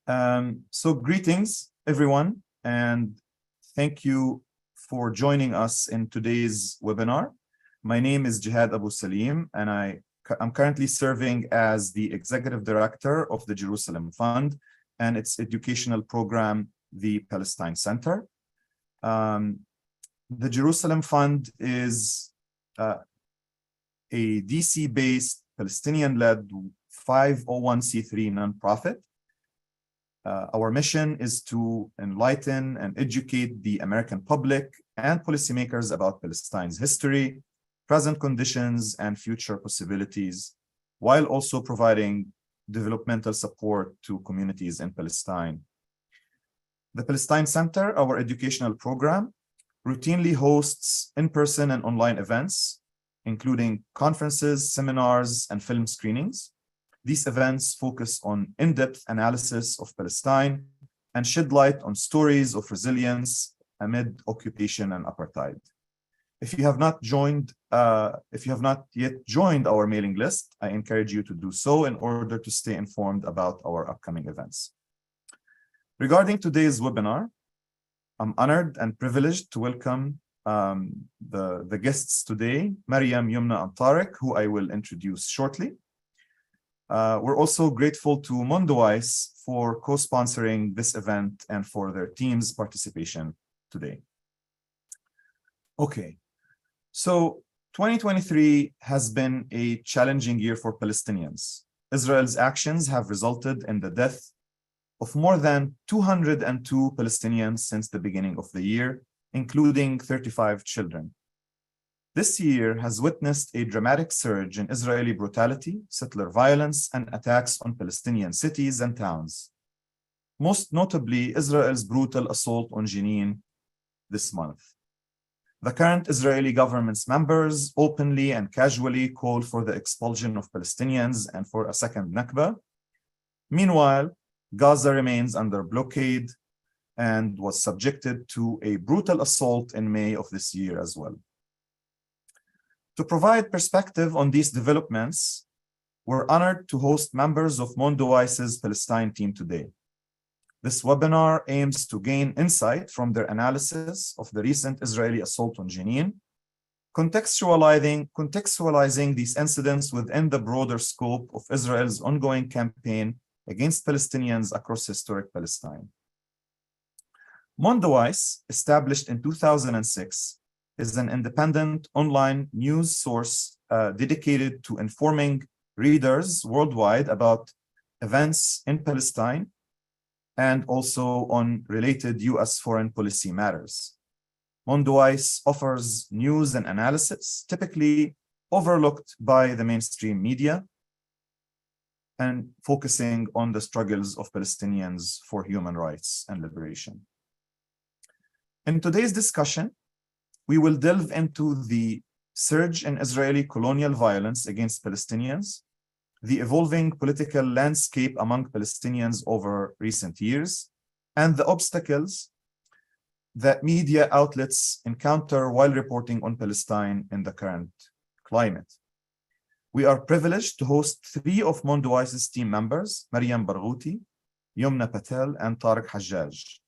So greetings, everyone, and thank you for joining us in today's webinar. My name is Jihad Abu Salim, and I'm currently serving as the Executive Director of the Jerusalem Fund and its educational program, the Palestine Center. The Jerusalem Fund is a DC-based, Palestinian-led 501c3 nonprofit. Our mission is to enlighten and educate the American public and policymakers about Palestine's history, present conditions, and future possibilities, while also providing developmental support to communities in Palestine. The Palestine Center, our educational program, routinely hosts in-person and online events, including conferences, seminars, and film screenings. These events focus on in-depth analysis of Palestine and shed light on stories of resilience amid occupation and apartheid. If you have not yet joined our mailing list, I encourage you to do so in order to stay informed about our upcoming events. Regarding today's webinar, I'm honored and privileged to welcome the guests today, Maryam, Yumna, and Tariq, who I will introduce shortly. We're also grateful to Mondoweiss for co-sponsoring this event and for their team's participation today. Okay, so 2023 has been a challenging year for Palestinians. Israel's actions have resulted in the death of more than 202 Palestinians since the beginning of the year, including 35 children. This year has witnessed a dramatic surge in Israeli brutality, settler violence, and attacks on Palestinian cities and towns. Most notably, Israel's brutal assault on Jenin this month. The current Israeli government's members openly and casually called for the expulsion of Palestinians and for a second Nakba. Meanwhile, Gaza remains under blockade and was subjected to a brutal assault in May of this year as well. To provide perspective on these developments, we're honored to host members of Mondoweiss' Palestine team today. This webinar aims to gain insight from their analysis of the recent Israeli assault on Jenin, contextualizing these incidents within the broader scope of Israel's ongoing campaign against Palestinians across historic Palestine. Mondoweiss, established in 2006, is an independent online news source dedicated to informing readers worldwide about events in Palestine and also on related US foreign policy matters. Mondoweiss offers news and analysis typically overlooked by the mainstream media and focusing on the struggles of Palestinians for human rights and liberation. In today's discussion, we will delve into the surge in Israeli colonial violence against Palestinians, the evolving political landscape among Palestinians over recent years, and the obstacles that media outlets encounter while reporting on Palestine in the current climate. We are privileged to host three of Mondoweiss' team members, Maryam Barghouti, Yumna Patel, and Tariq Hajjaj.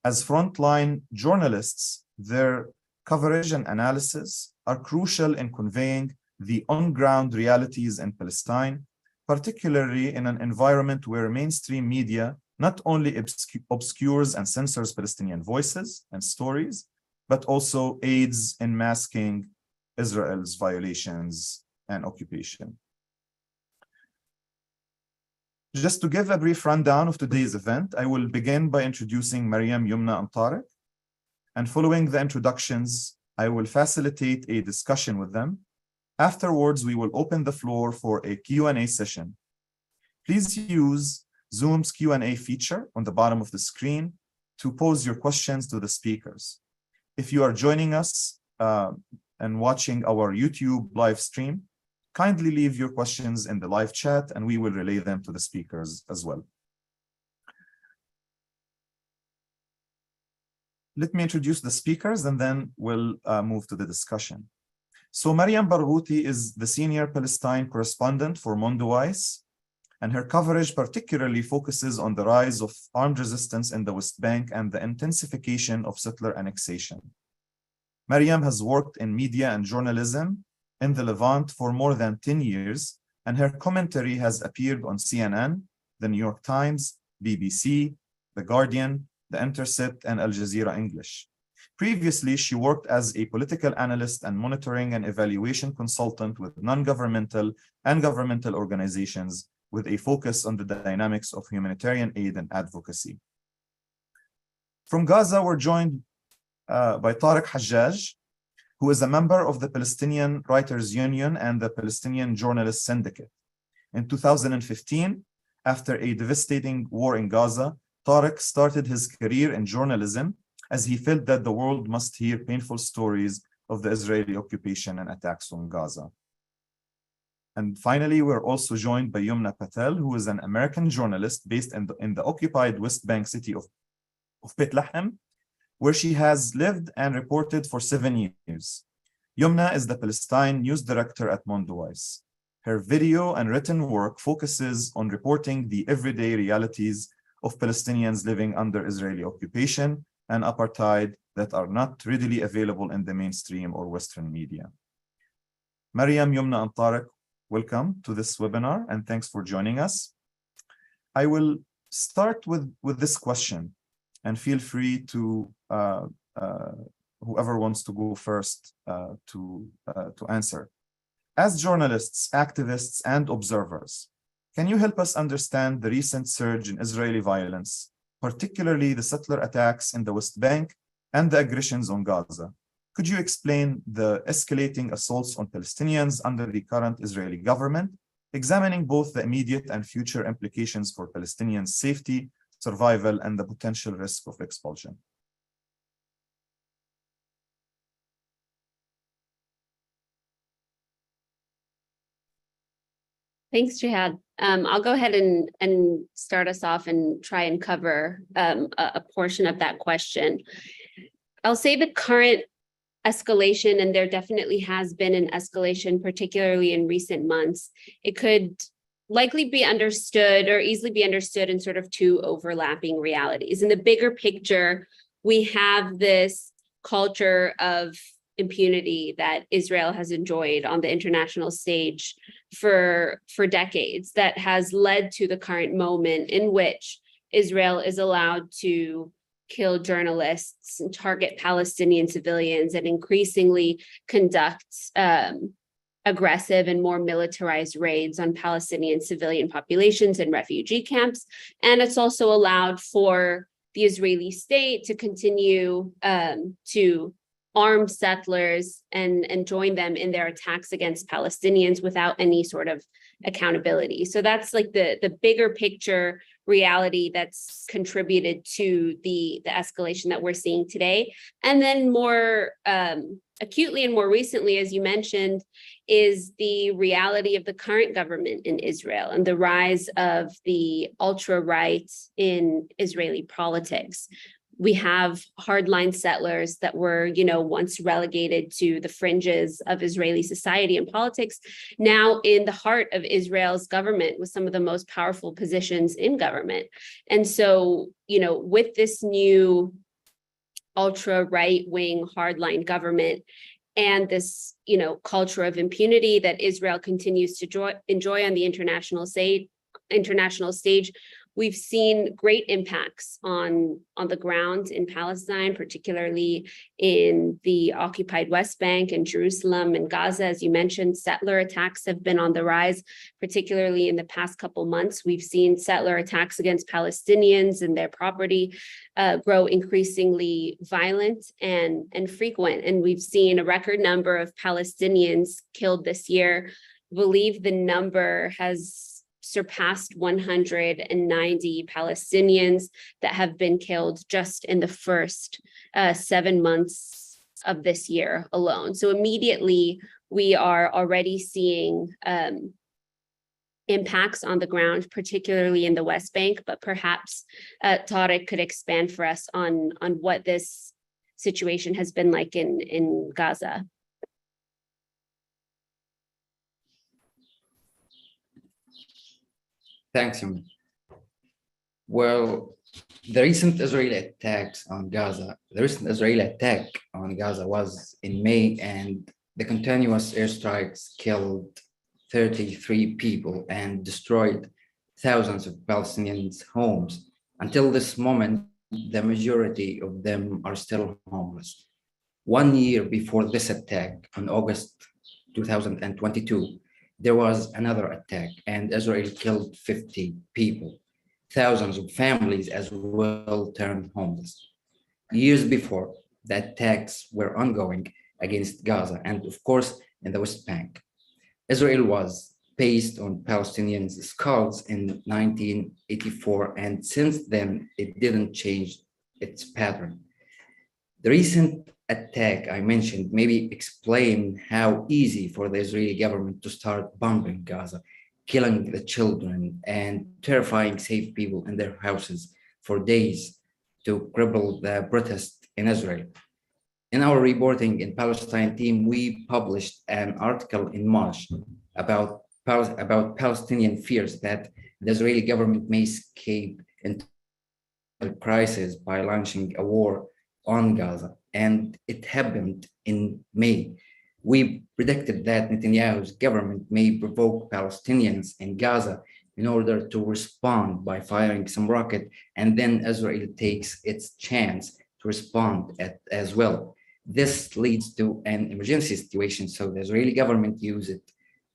As frontline journalists, their coverage and analysis are crucial in conveying the on-ground realities in Palestine, particularly in an environment where mainstream media not only obscures and censors Palestinian voices and stories, but also aids in masking Israel's violations and occupation. Just to give a brief rundown of today's event, I will begin by introducing Maryam, Yumna, and Tariq. And following the introductions, I will facilitate a discussion with them. Afterwards, we will open the floor for a Q&A session. Please use Zoom's Q&A feature on the bottom of the screen to pose your questions to the speakers. If you are joining us and watching our YouTube live stream, kindly leave your questions in the live chat and we will relay them to the speakers as well. Let me introduce the speakers and then we'll move to the discussion. So Maryam Barghouti is the senior Palestine correspondent for Mondoweiss. and her coverage particularly focuses on the rise of armed resistance in the West Bank and the intensification of settler annexation. Mariam has worked in media and journalism in the Levant for more than 10 years, and her commentary has appeared on CNN, the New York Times, BBC, The Guardian, The Intercept, and Al Jazeera English. Previously, she worked as a political analyst and monitoring and evaluation consultant with non-governmental and governmental organizations with a focus on the dynamics of humanitarian aid and advocacy. From Gaza, we're joined by Tariq Hajjaj, who is a member of the Palestinian Writers Union and the Palestinian Journalists Syndicate. In 2015, after a devastating war in Gaza, Tariq started his career in journalism as he felt that the world must hear painful stories of the Israeli occupation and attacks on Gaza. And finally, we're also joined by Yumna Patel, who is an American journalist based in the occupied West Bank city of Beit Lahem, where she has lived and reported for 7 years. Yumna is the Palestine news director at Mondoweiss. Her video and written work focuses on reporting the everyday realities of Palestinians living under Israeli occupation and apartheid that are not readily available in the mainstream or Western media. Mariam, Yumna, and Tariq, welcome to this webinar, and thanks for joining us. I will start with this question, and feel free to whoever wants to go first to answer. As journalists, activists, and observers, can you help us understand the recent surge in Israeli violence, particularly the settler attacks in the West Bank and the aggressions on Gaza? Could you explain the escalating assaults on Palestinians under the current Israeli government, examining both the immediate and future implications for Palestinians' safety, survival, and the potential risk of expulsion? Thanks, Jihad. I'll go ahead and start us off and try and cover a portion of that question. I'll say the current escalation, and there definitely has been an escalation, particularly in recent months. It could likely be understood or easily be understood in sort of two overlapping realities. In the bigger picture, we have this culture of impunity that Israel has enjoyed on the international stage for decades that has led to the current moment in which Israel is allowed to kill journalists and target Palestinian civilians and increasingly conduct aggressive and more militarized raids on Palestinian civilian populations and refugee camps. And it's also allowed for the Israeli state to continue to arm settlers and join them in their attacks against Palestinians without any sort of accountability. So that's like the bigger picture reality that's contributed to the escalation that we're seeing today. And then more acutely and more recently, as you mentioned, is the reality of the current government in Israel and the rise of the ultra-right in Israeli politics. We have hardline settlers that were, once relegated to the fringes of Israeli society and politics, now in the heart of Israel's government with some of the most powerful positions in government. And so, with this new ultra right-wing hardline government and this, culture of impunity that Israel continues to enjoy on the international stage, we've seen great impacts on the ground in Palestine, particularly in the occupied West Bank and Jerusalem and Gaza. As you mentioned, settler attacks have been on the rise, particularly in the past couple months. We've seen settler attacks against Palestinians and their property grow increasingly violent and frequent. And we've seen a record number of Palestinians killed this year. I believe the number has surpassed 190 Palestinians that have been killed just in the first 7 months of this year alone. So immediately we are already seeing impacts on the ground, particularly in the West Bank, but perhaps Tariq could expand for us on what this situation has been like in Gaza. Thanks, Yumi. Well, the recent Israeli attacks on Gaza, the recent Israeli attack on Gaza was in May, and the continuous airstrikes killed 33 people and destroyed thousands of Palestinians' homes. Until this moment, the majority of them are still homeless. 1 year before this attack, on August 2022, there was another attack, and Israel killed 50 people. Thousands of families as well turned homeless. Years before, the attacks were ongoing against Gaza and, of course, in the West Bank. Israel was based on Palestinians' skulls in 1984, and since then, it didn't change its pattern. The recent attack I mentioned maybe explain how easy for the Israeli government to start bombing Gaza, killing the children and terrifying safe people in their houses for days to cripple the protest in Israel. In our reporting in Palestine team, we published an article in March about Palestinian fears that the Israeli government may escape into a crisis by launching a war on Gaza, and it happened in May. We predicted that Netanyahu's government may provoke Palestinians in Gaza in order to respond by firing some rocket, and then Israel takes its chance to respond as well. This leads to an emergency situation, so the Israeli government use it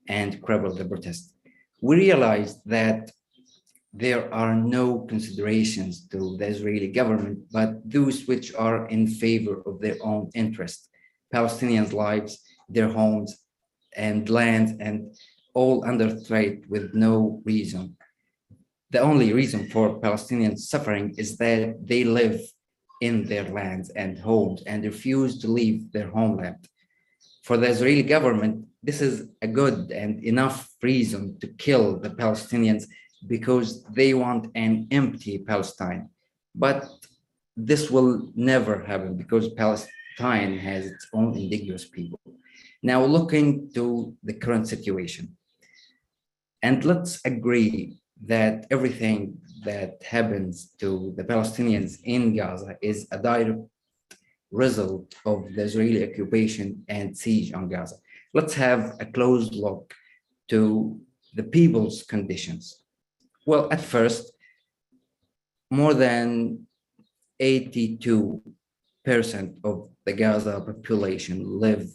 and cripple the protest. We realized that there are no considerations to the Israeli government, but those which are in favor of their own interest. Palestinians' lives, their homes and land, and all under threat with no reason. The only reason for Palestinians suffering is that they live in their lands and homes and refuse to leave their homeland. For the Israeli government, this is a good and enough reason to kill the Palestinians because they want an empty Palestine. But this will never happen because Palestine has its own indigenous people. Now, looking to the current situation, and let's agree that everything that happens to the Palestinians in Gaza is a direct result of the Israeli occupation and siege on Gaza. Let's have a close look to the people's conditions. Well, at first, more than 82% of the Gaza population live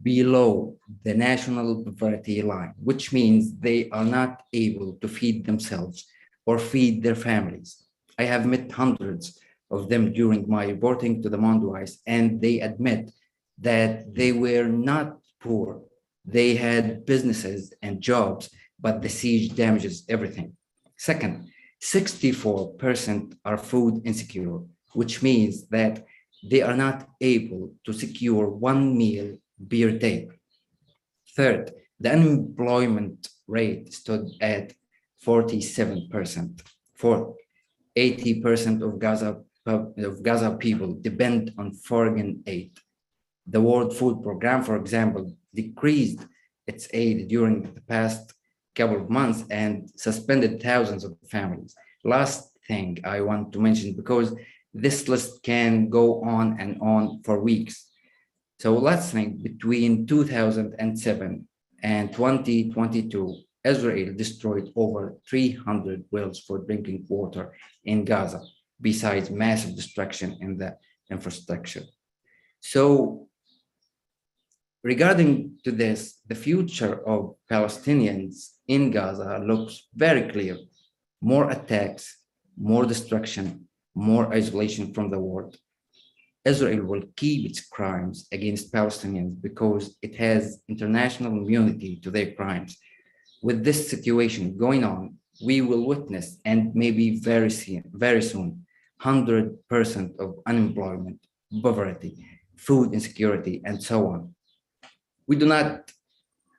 below the national poverty line, which means they are not able to feed themselves or feed their families. I have met hundreds of them during my reporting to the Mondoweiss, and they admit that they were not poor. They had businesses and jobs, but the siege damages everything. Second, 64% are food insecure, which means that they are not able to secure one meal per day. Third, the unemployment rate stood at 47%. Fourth, 80% of Gaza people depend on foreign aid. The World Food Program, for example, decreased its aid during the past couple of months and suspended thousands of families. Last thing I want to mention, because this list can go on and on for weeks. So last think between 2007 and 2022, Israel destroyed over 300 wells for drinking water in Gaza, besides massive destruction in the infrastructure. So regarding to this, the future of Palestinians in Gaza looks very clear. More attacks, more destruction, more isolation from the world. Israel will keep its crimes against Palestinians because it has international immunity to their crimes. With this situation going on, we will witness, and maybe very soon, 100% of unemployment, poverty, food insecurity, and so on. We do not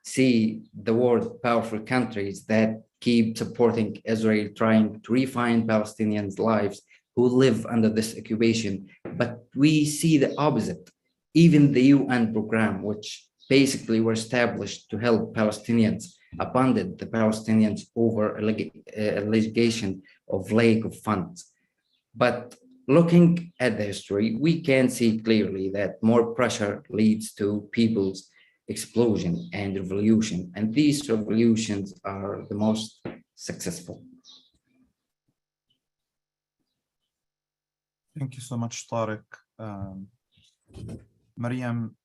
see the world powerful countries that keep supporting Israel, trying to refine Palestinians' lives who live under this occupation, but we see the opposite. Even the UN program, which basically were established to help Palestinians, abandoned the Palestinians over allegation of lack of funds. But looking at the history, we can see clearly that more pressure leads to people's explosion and revolution, and these revolutions are the most successful. Thank you so much, Tariq. Mariam,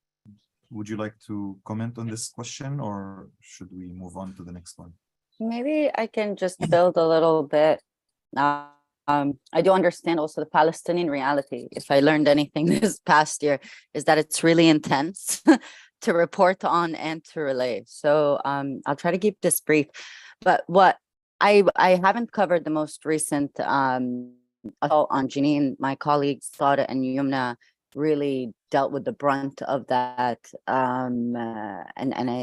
would you like to comment on this question, or should we move on to the next one? Maybe I can just build a little bit. I do understand also the Palestinian reality. If I learned anything this past year, is that it's really intense to report on and to relay. So I'll try to keep this brief. But what I haven't covered the most recent assault on Jenin. My colleagues Sada and Yumna really dealt with the brunt of that,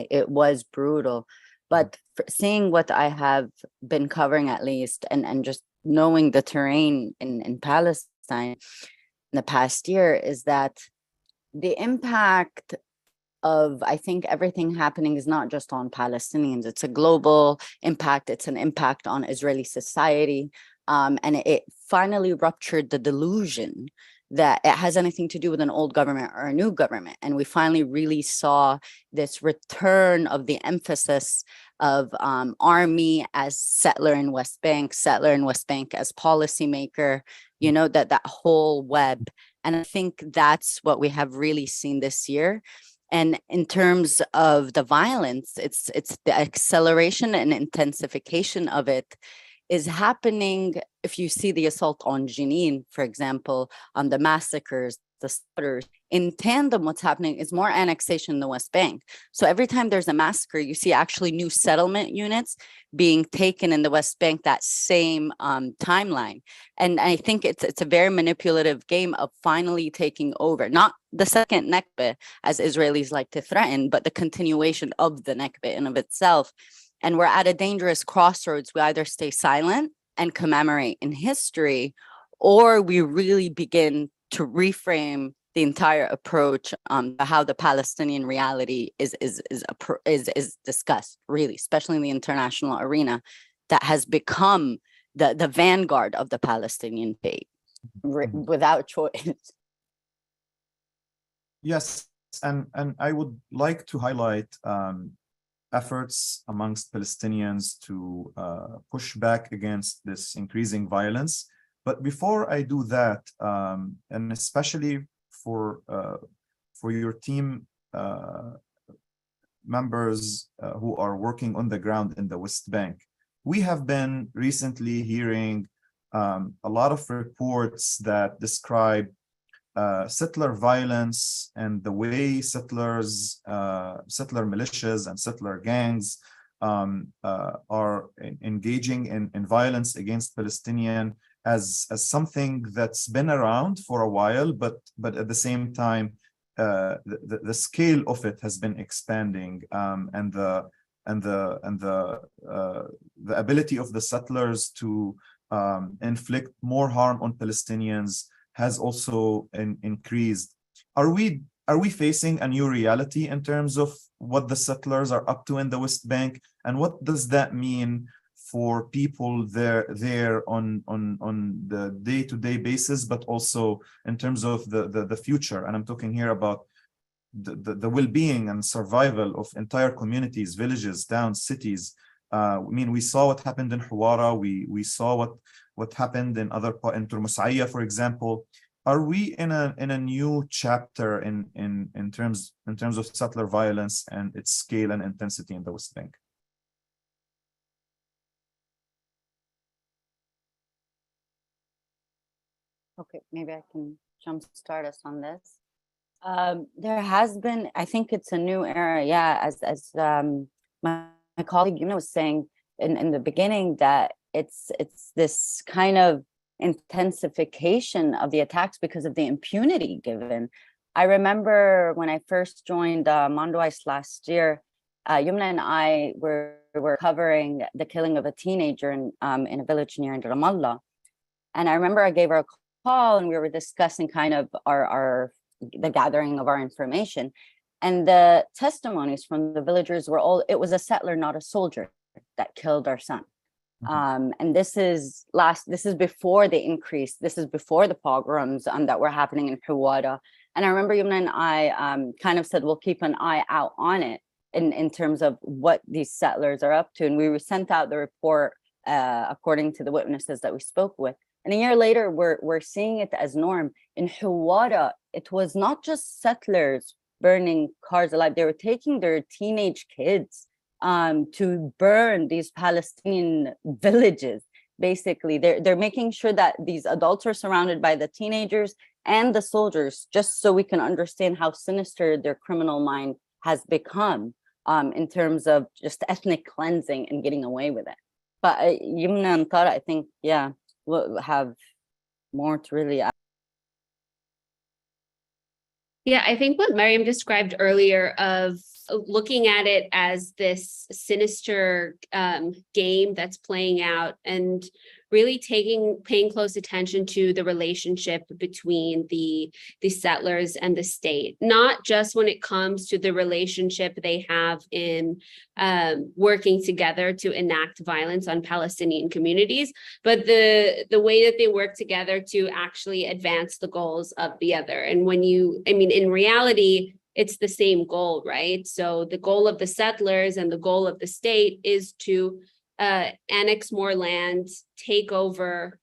it was brutal. But seeing what I have been covering at least, and just knowing the terrain in Palestine in the past year, is that the impact of, I think, everything happening is not just on Palestinians. It's a global impact. It's an impact on Israeli society. And it finally ruptured the delusion that it has anything to do with an old government or a new government. And we finally really saw this return of the emphasis of army as settler in West Bank as policymaker, you know, that whole web. And I think that's what we have really seen this year. And in terms of the violence, it's the acceleration and intensification of it is happening. If you see the assault on Jenin, for example, on the massacres, the slaughters, in tandem, what's happening is more annexation in the West Bank. So every time there's a massacre, you see actually new settlement units being taken in the West Bank, that same timeline. And I think it's a very manipulative game of finally taking over, not the second Nakba, as Israelis like to threaten, but the continuation of the Nakba in of itself. And we're at a dangerous crossroads. We either stay silent and commemorate in history, or we really begin to reframe the entire approach to how the Palestinian reality is discussed, really, especially in the international arena, that has become the vanguard of the Palestinian debate without choice. Yes, and I would like to highlight efforts amongst Palestinians to push back against this increasing violence. But before I do that, and especially for your team members who are working on the ground in the West Bank, we have been recently hearing a lot of reports that describe settler violence and the way settler militias and settler gangs are engaging in violence against Palestinian as something that's been around for a while, but at the same time the scale of it has been expanding, and the ability of the settlers to inflict more harm on Palestinians has also increased. Are we facing a new reality in terms of what the settlers are up to in the West Bank, and what does that mean for people there on the day-to-day basis, but also in terms of the future? And I'm talking here about the well-being and survival of entire communities, villages, towns, cities. I mean, we saw what happened in Huwara. We saw what happened in other parts, in Turmusaiya, for example. Are we in a new chapter in terms of settler violence and its scale and intensity in the West Bank? Okay, maybe I can jumpstart us on this. There has been, I think it's a new era, yeah, as my colleague Yumna was saying in the beginning, that it's this kind of intensification of the attacks because of the impunity given. I remember when I first joined Mondoweiss last year, Yumna and I were covering the killing of a teenager in a village near Ramallah. And I remember I gave her a call and we were discussing kind of the gathering of our information. And the testimonies from the villagers were all, it was a settler, not a soldier, that killed our son. And this is before the increase. This is before the pogroms that were happening in Hawara. And I remember Yumna and I kind of said, we'll keep an eye out on it in terms of what these settlers are up to. And we sent out the report according to the witnesses that we spoke with. And a year later, we're seeing it as norm. In Hawara, it was not just settlers burning cars alive. They were taking their teenage kids to burn these Palestinian villages. Basically, they're making sure that these adults are surrounded by the teenagers and the soldiers, just so we can understand how sinister their criminal mind has become in terms of just ethnic cleansing and getting away with it. But Yumna and Tara, I think, yeah, will have more to really add. Yeah, I think what Mariam described earlier of looking at it as this sinister game that's playing out, and really paying close attention to the relationship between the settlers and the state, not just when it comes to the relationship they have in working together to enact violence on Palestinian communities, but the way that they work together to actually advance the goals of the other. And in reality, it's the same goal, right? So the goal of the settlers and the goal of the state is to annex more land, take over,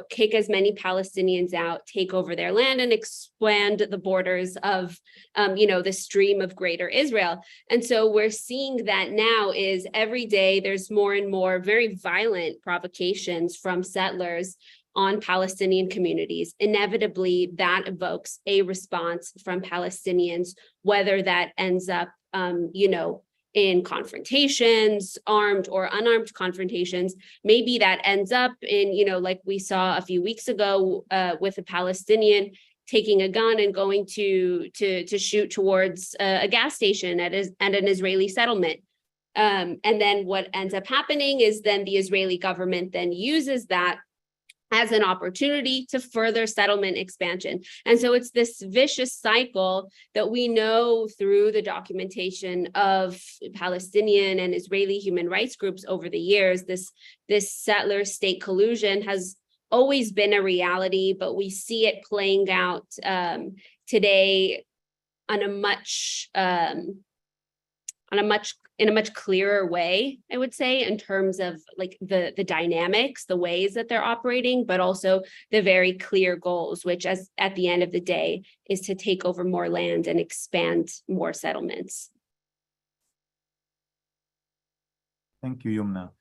kick as many Palestinians out, take over their land, and expand the borders of, the stream of greater Israel. And so we're seeing that now is every day there's more and more very violent provocations from settlers on Palestinian communities. Inevitably, that evokes a response from Palestinians, whether that ends up, in confrontations, armed or unarmed confrontations. Maybe that ends up in, like we saw a few weeks ago with a Palestinian taking a gun and going to shoot towards a gas station at an Israeli settlement. And then what ends up happening is then the Israeli government then uses that as an opportunity to further settlement expansion. And so it's this vicious cycle that we know through the documentation of Palestinian and Israeli human rights groups over the years. This settler state collusion has always been a reality, but we see it playing out today in a much clearer way, I would say, in terms of like the dynamics, the ways that they're operating, but also the very clear goals, which at the end of the day is to take over more land and expand more settlements. Thank you, Yumna.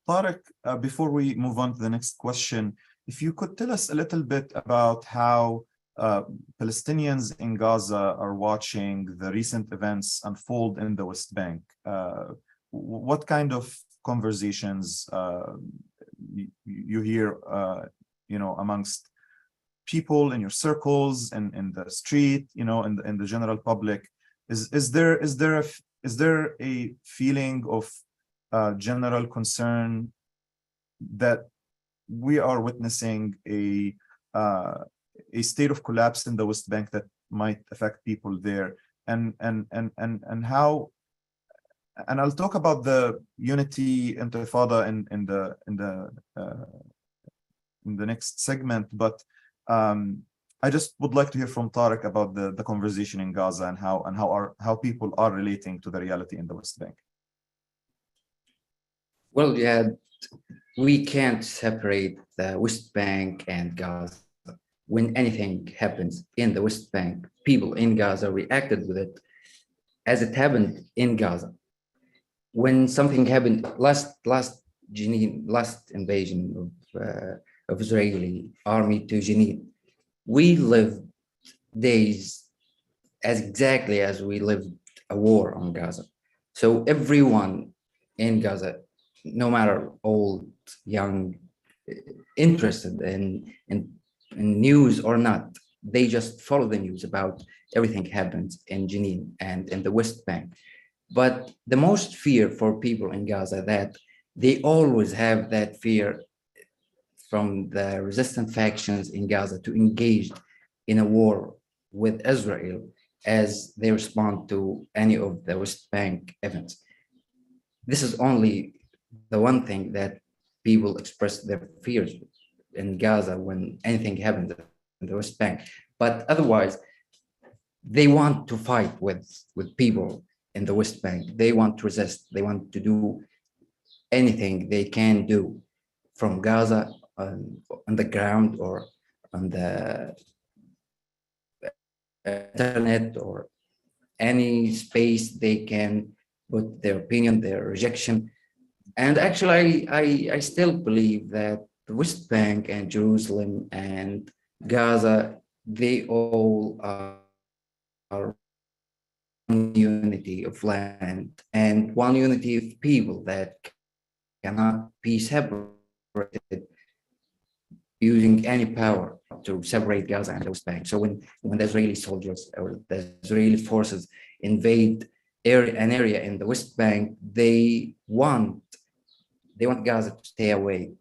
Tariq, before we move on to the next question, if you could tell us a little bit about how Palestinians in Gaza are watching the recent events unfold in the West Bank. What kind of conversations you hear, amongst people in your circles and in the street, in the general public? Is there a feeling of general concern that we are witnessing a state of collapse in the West Bank that might affect people there, and how? And I'll talk about the unity intifada in the next segment, but I just would like to hear from Tariq about the conversation in Gaza and how people are relating to the reality in the West Bank. Well, yeah, we can't separate the West Bank and Gaza. When anything happens in the West Bank, people in Gaza reacted with it as it happened in Gaza. When something happened last Jenin, last invasion of Israeli army to Jenin, we lived days as exactly as we lived a war on Gaza. So everyone in Gaza, no matter old, young, interested in news or not, they just follow the news about everything happens in Jenin and in the West Bank. But the most fear for people in Gaza, that they always have that fear from the resistant factions in Gaza to engage in a war with Israel, as they respond to any of the West Bank events. This is only the one thing that people express their fears in Gaza when anything happens in the West Bank. But otherwise, they want to fight with people in the West Bank. They want to resist. They want to do anything they can do from Gaza on the ground or on the internet or any space they can put their opinion, their rejection. And actually, I still believe that the West Bank and Jerusalem and Gaza, they all are one unity of land and one unity of people that cannot be separated using any power to separate Gaza and the West Bank. So when the Israeli soldiers or the Israeli forces invade an area in the West Bank, they want Gaza to stay away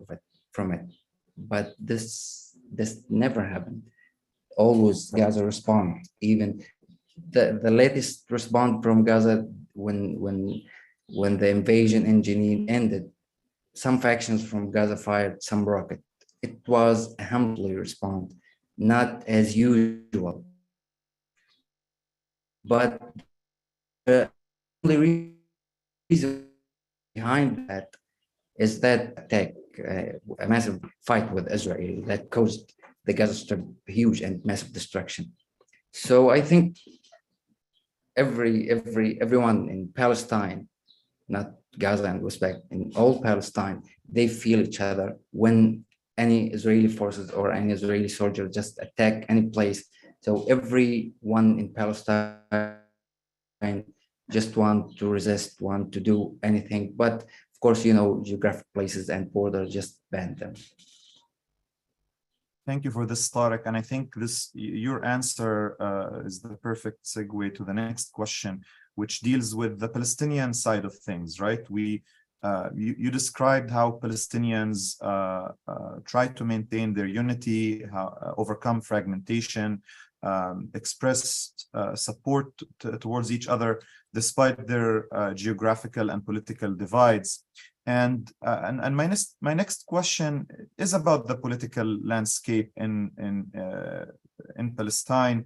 from it. But this never happened. Always Gaza respond. Even the latest response from Gaza when the invasion in Jenin ended, some factions from Gaza fired some rocket. It was a humbly response, not as usual. But the only reason behind that is that attack, a massive fight with Israel that caused the Gaza Strip huge and massive destruction. So I think everyone in Palestine, not Gaza and West Bank, in all Palestine, they feel each other when any Israeli forces or any Israeli soldier just attack any place. So everyone in Palestine just want to resist, want to do anything. But of course, geographic places and borders just ban them. Thank you for this, Tariq. And I think your answer is the perfect segue to the next question, which deals with the Palestinian side of things, right? You described how Palestinians try to maintain their unity, overcome fragmentation, express support towards each other despite their geographical and political divides. And my next question is about the political landscape in Palestine,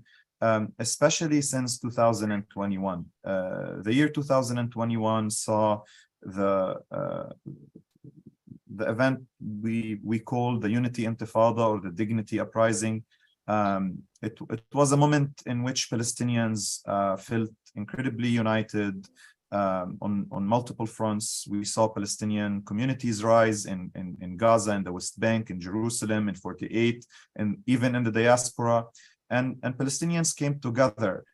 especially since 2021. The year 2021 saw the event we call the Unity Intifada or the Dignity Uprising. It was a moment in which Palestinians felt incredibly united on multiple fronts. We saw Palestinian communities rise in Gaza, in the West Bank, in Jerusalem, in 48, and even in the diaspora. And Palestinians came together.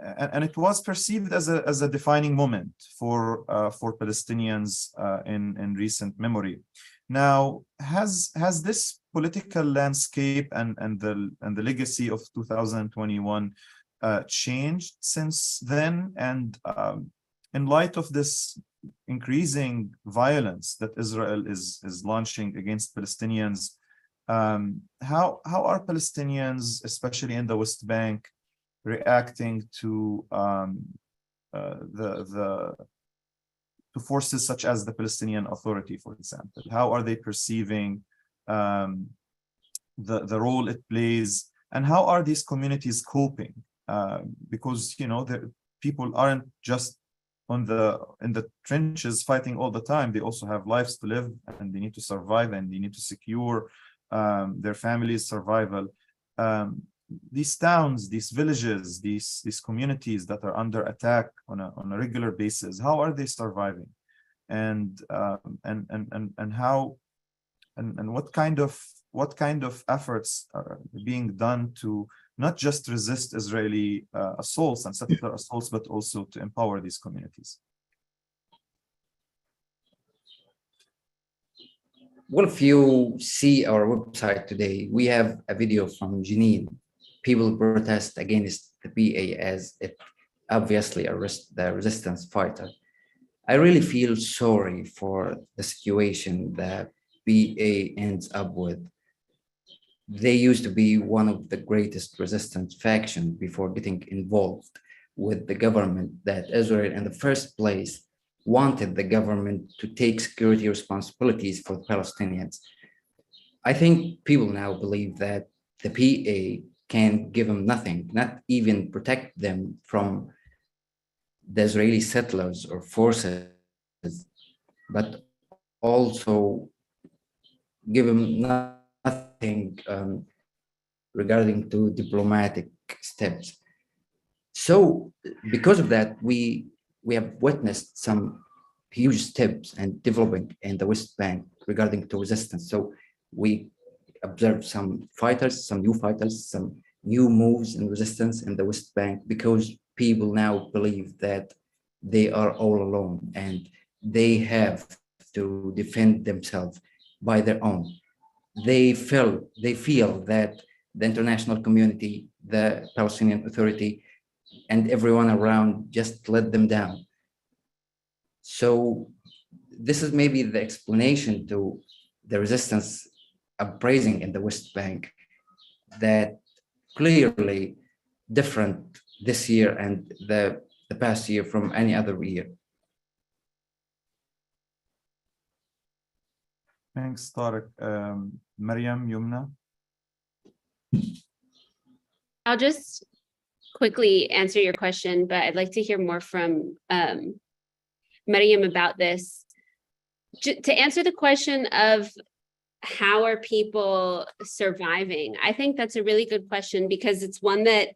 And it was perceived as a defining moment for Palestinians in recent memory. Now, has this political landscape and the legacy of 2021 changed since then? And in light of this increasing violence that Israel is launching against Palestinians, how are Palestinians, especially in the West Bank, reacting to to forces such as the Palestinian Authority, for example? How are they perceiving the role it plays, and how are these communities coping? Because the people aren't just in the trenches fighting all the time. They also have lives to live, and they need to survive, and they need to secure their families' survival. These towns, these villages, these communities that are under attack on a regular basis, how are they surviving? And how and what kind of efforts are being done to not just resist Israeli assaults and settler assaults, but also to empower these communities? Well, if you see our website today, we have a video from Jenin. People protest against the PA as it obviously the resistance fighter. I really feel sorry for the situation that PA ends up with. they used to be one of the greatest resistance factions before getting involved with the government, that Israel in the first place wanted the government to take security responsibilities for the Palestinians. I think people now believe that the PA can give them nothing, not even protect them from the Israeli settlers or forces, but also give them nothing regarding to diplomatic steps. So because of that, we have witnessed some huge steps and developing in the West Bank regarding to resistance. So we observed some fighters, some new moves in resistance in the West Bank, because people now believe that they are all alone and they have to defend themselves by their own. They feel that the international community, the Palestinian Authority, and everyone around just let them down. So this is maybe the explanation to the resistance uprising in the West Bank, that clearly different this year and the past year from any other year. Thanks, Tariq. Mariam, Yumna. I'll just quickly answer your question, but I'd like to hear more from Mariam about this. To answer the question of how are people surviving, I think that's a really good question, because it's one that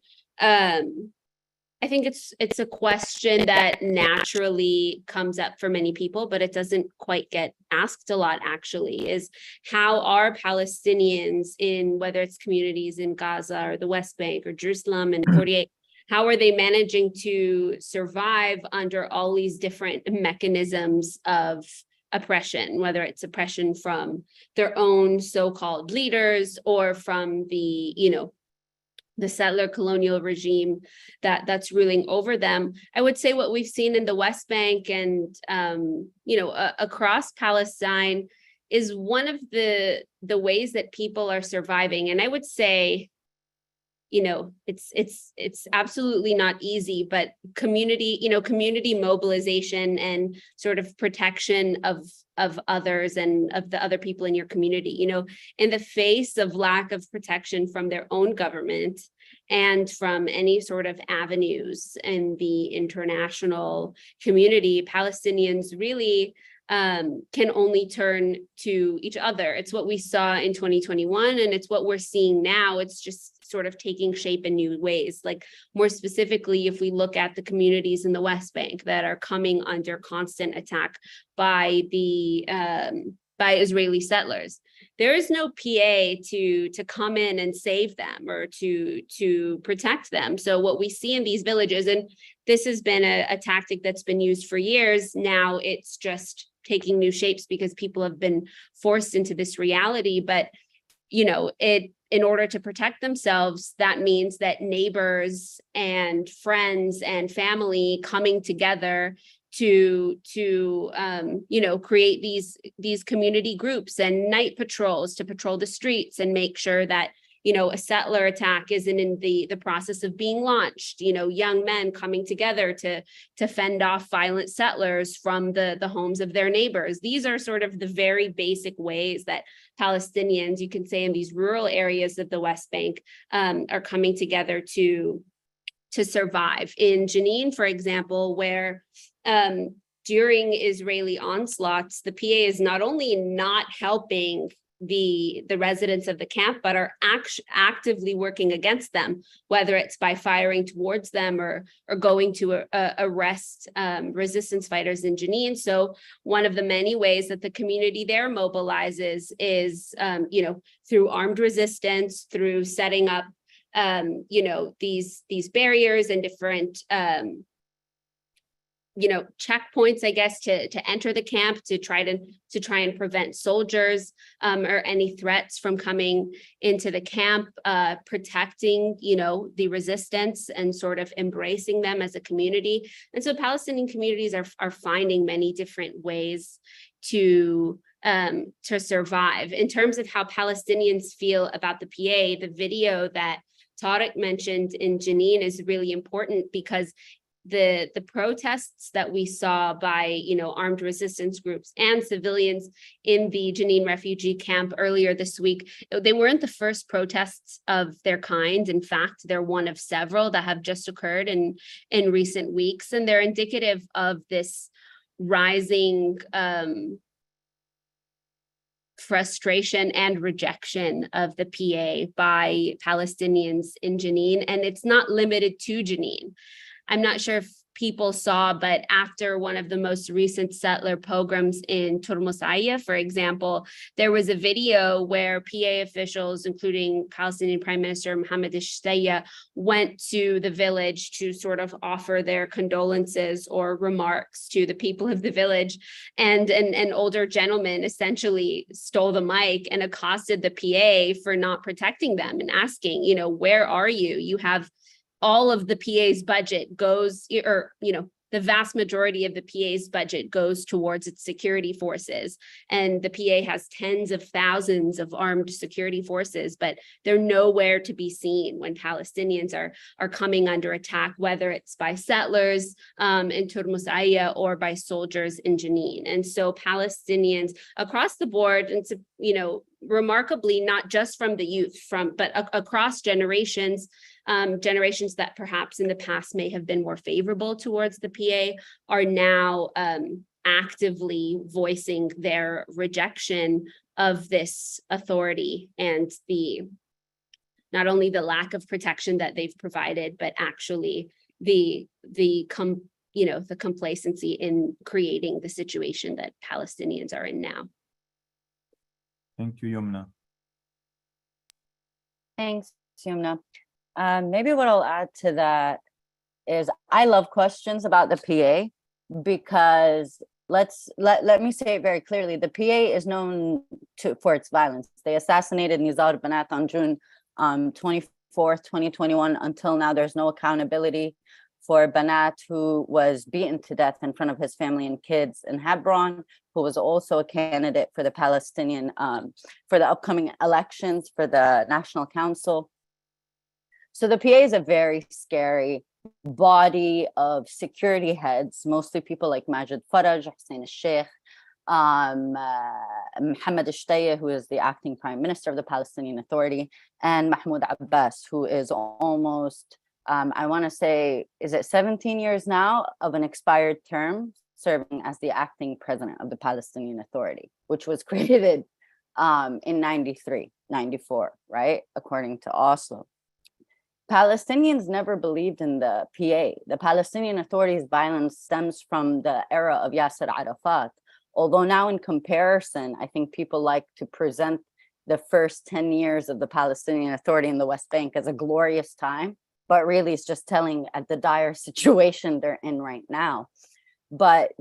I think it's a question that naturally comes up for many people, but it doesn't quite get asked a lot, actually, is how are Palestinians in, whether it's communities in Gaza or the West Bank or Jerusalem and 48, how are they managing to survive under all these different mechanisms of oppression, whether it's oppression from their own so-called leaders or from the, the settler colonial regime that's ruling over them. I would say what we've seen in the West Bank and, across Palestine is one of the ways that people are surviving. And I would say, it's absolutely not easy, but community mobilization and sort of protection of others and of the other people in your community, in the face of lack of protection from their own government and from any sort of avenues in the international community, Palestinians really can only turn to each other. It's what we saw in 2021, and it's what we're seeing now. It's just sort of taking shape in new ways. Like, more specifically, if we look at the communities in the West Bank that are coming under constant attack by the by Israeli settlers, there is no PA to come in and save them or to protect them. So what we see in these villages, and this has been a tactic that's been used for years now, it's just taking new shapes because people have been forced into this reality. But in order to protect themselves, that means that neighbors and friends and family coming together to create these community groups and night patrols to patrol the streets and make sure that a settler attack isn't in the process of being launched. Young men coming together to fend off violent settlers from the homes of their neighbors. These are sort of the very basic ways that Palestinians, you can say, in these rural areas of the West Bank are coming together to survive. In Jenin, for example, where during Israeli onslaughts, the PA is not only not helping the residents of the camp, but are actively working against them, whether it's by firing towards them or going to arrest resistance fighters in Jenin. So one of the many ways that the community there mobilizes is, through armed resistance, through setting up, these barriers and different checkpoints, I guess, to enter the camp, to try and prevent soldiers or any threats from coming into the camp, protecting, the resistance and sort of embracing them as a community. And so Palestinian communities are finding many different ways to to survive. In terms of how Palestinians feel about the PA, the video that Tariq mentioned in Jenin is really important because the protests that we saw by armed resistance groups and civilians in the Jenin refugee camp earlier this week, they weren't the first protests of their kind. In fact, they're one of several that have just occurred in recent weeks, and they're indicative of this rising frustration and rejection of the PA by Palestinians in Jenin, and it's not limited to Jenin. I'm not sure if people saw, but after one of the most recent settler pogroms in Turmusaya, for example, there was a video where PA officials, including Palestinian Prime Minister Mohammed al-Shtaya, went to the village to sort of offer their condolences or remarks to the people of the village. And an older gentleman essentially stole the mic and accosted the PA for not protecting them and asking, where are you? You have all of the PA's budget goes, the vast majority of the PA's budget goes towards its security forces. And the PA has tens of thousands of armed security forces, but they're nowhere to be seen when Palestinians are coming under attack, whether it's by settlers in Turmusaya or by soldiers in Jenin. And so Palestinians across the board, and remarkably, not just from the youth, but across generations, generations that perhaps in the past may have been more favorable towards the PA, are now actively voicing their rejection of this authority and not only the lack of protection that they've provided, but actually the complacency in creating the situation that Palestinians are in now. Thank you, Yumna. Thanks, Yumna. Maybe what I'll add to that is I love questions about the PA because let me say it very clearly. The PA is known for its violence. They assassinated Nizar Banat on June 24th, 2021. Until now, there's no accountability for Banat, who was beaten to death in front of his family and kids in Hebron, who was also a candidate for the Palestinian, for the upcoming elections for the National Council. So the PA is a very scary body of security heads, mostly people like Majid Faraj, Hussein al-Sheikh, Mohammed al-Shtaya, who is the acting prime minister of the Palestinian Authority, and Mahmoud Abbas, who is almost, I want to say, is it 17 years now of an expired term, serving as the acting president of the Palestinian Authority, which was created in 93, 94, right? According to Oslo. Palestinians never believed in the PA. The Palestinian Authority's violence stems from the era of Yasser Arafat. Although now in comparison, I think people like to present the first 10 years of the Palestinian Authority in the West Bank as a glorious time, but really it's just telling at the dire situation they're in right now. But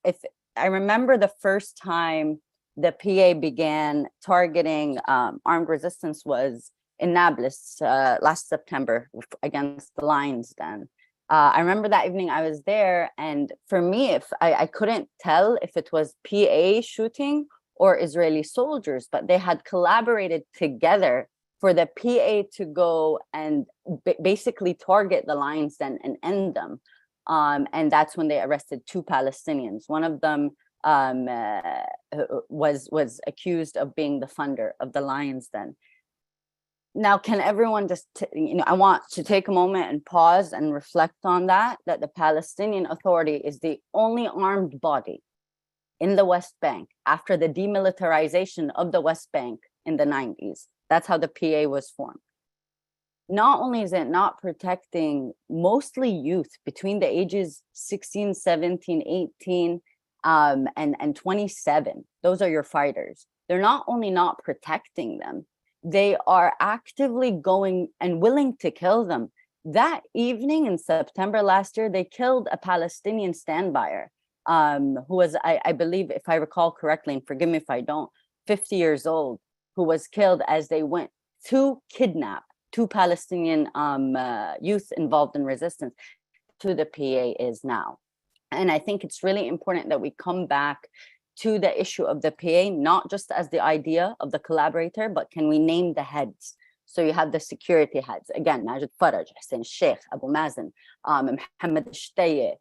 if I remember the first time the PA began targeting armed resistance was in Nablus last September against the Lions Den. I remember that evening I was there, and for me, if I couldn't tell if it was PA shooting or Israeli soldiers, but they had collaborated together for the PA to go and basically target the Lions Den and end them. And that's when they arrested 2 Palestinians. One of them was accused of being the funder of the Lions Den. Now, can everyone just, I want to take a moment and pause and reflect on that the Palestinian Authority is the only armed body in the West Bank after the demilitarization of the West Bank in the 90s. That's how the PA was formed. Not only is it not protecting mostly youth between the ages 16, 17, 18, and 27, those are your fighters. They're not only not protecting them, they are actively going and willing to kill them. That evening in September last year, they killed a Palestinian standbyer who was, I believe, if I recall correctly, and forgive me if I don't, 50 years old, who was killed as they went to kidnap 2 Palestinian youth involved in resistance to the PA is now. And I think it's really important that we come back to the issue of the PA, not just as the idea of the collaborator, but can we name the heads? So you have the security heads, again, Majid Faraj, Hussein Sheikh, Abu Mazen, Mohammed Shteye,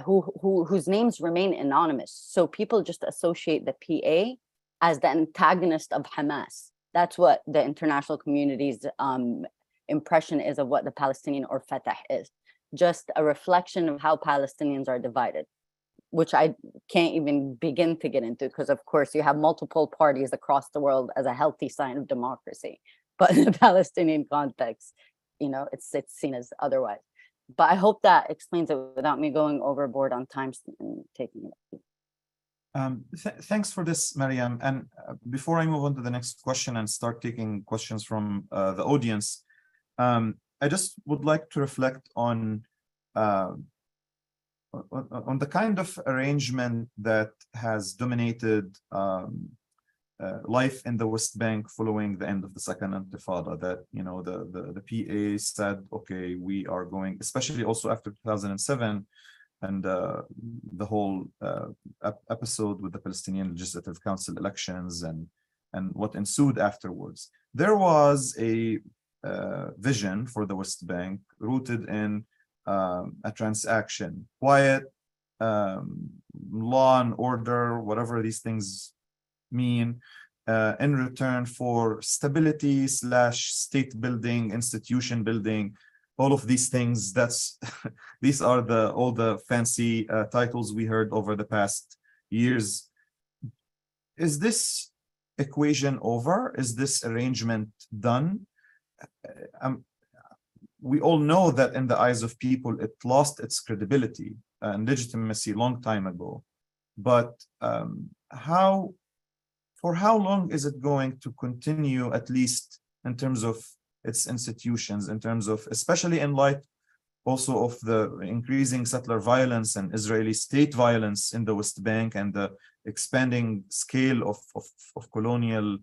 whose names remain anonymous. So people just associate the PA as the antagonist of Hamas. That's what the international community's impression is of what the Palestinian or Fatah is. Just a reflection of how Palestinians are divided, which I can't even begin to get into, because of course you have multiple parties across the world as a healthy sign of democracy. But in the Palestinian context, it's seen as otherwise. But I hope that explains it without me going overboard on time and taking it. Thanks for this, Mariam. And before I move on to the next question and start taking questions from the audience, I just would like to reflect on the kind of arrangement that has dominated life in the West Bank following the end of the Second Intifada, that the PA said, okay, we are going, especially also after 2007 and the whole episode with the Palestinian Legislative Council elections and what ensued afterwards. There was a vision for the West Bank rooted in a transaction, quiet, law and order, whatever these things mean, in return for stability / state building, institution building, all of these things. These are all the fancy titles we heard over the past years. Is this equation over? Is this arrangement done? We all know that in the eyes of people, it lost its credibility and legitimacy a long time ago. But for how long is it going to continue, at least in terms of its institutions, in terms of, especially in light also of the increasing settler violence and Israeli state violence in the West Bank and the expanding scale of colonial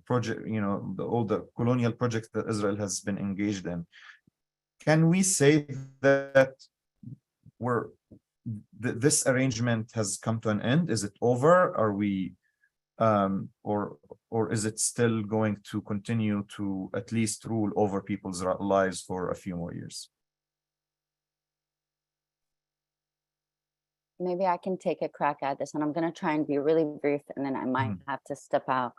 project, all the colonial projects that Israel has been engaged in? Can we say that this arrangement has come to an end? Is it over? Are we, or is it still going to continue to at least rule over people's lives for a few more years? Maybe I can take a crack at this, and I'm going to try and be really brief, and then I might have to step out.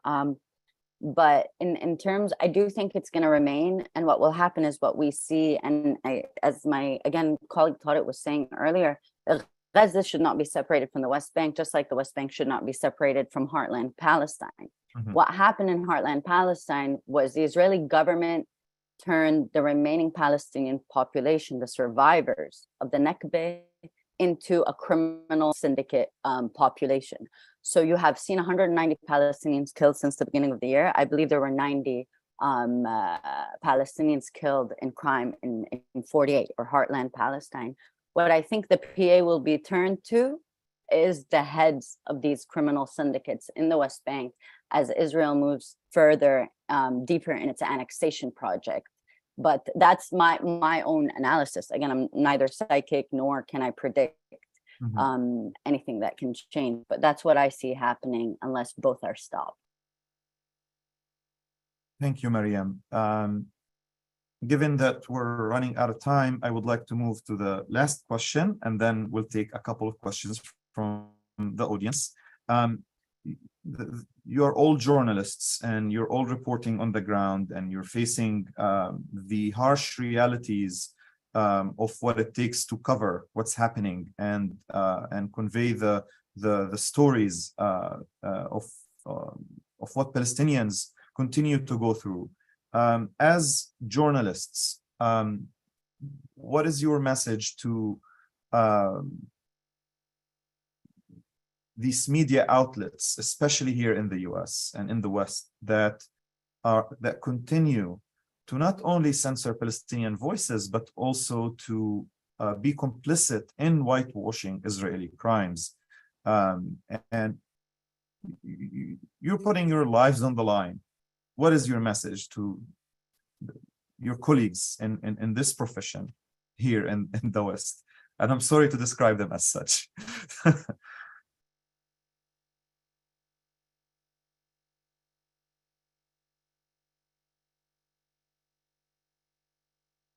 But in terms, I do think it's going to remain, and what will happen is what we see, and as my, again, colleague Tariq was saying earlier, Gaza should not be separated from the West Bank, just like the West Bank should not be separated from Heartland Palestine. What happened in Heartland Palestine was the Israeli government turned the remaining Palestinian population, the survivors of the Nakba, into a criminal syndicate population. So you have seen 190 Palestinians killed since the beginning of the year. I believe there were 90 Palestinians killed in crime in 48, or Heartland Palestine. What I think the PA will be turned to is the heads of these criminal syndicates in the West Bank as Israel moves further, deeper in its annexation project. But that's my own analysis. Again, I'm neither psychic nor can I predict anything that can change, but that's what I see happening unless both are stopped. Thank you, Mariam. Given that we're running out of time, I would like to move to the last question, and then we'll take a couple of questions from the audience. You're all journalists and you're all reporting on the ground, and you're facing the harsh realities of what it takes to cover what's happening and convey the stories of what Palestinians continue to go through. As journalists, what is your message to these media outlets, especially here in the US and in the West, that continue to not only censor Palestinian voices, but also to be complicit in whitewashing Israeli crimes? And you're putting your lives on the line. What is your message to your colleagues in this profession here in the West? And I'm sorry to describe them as such.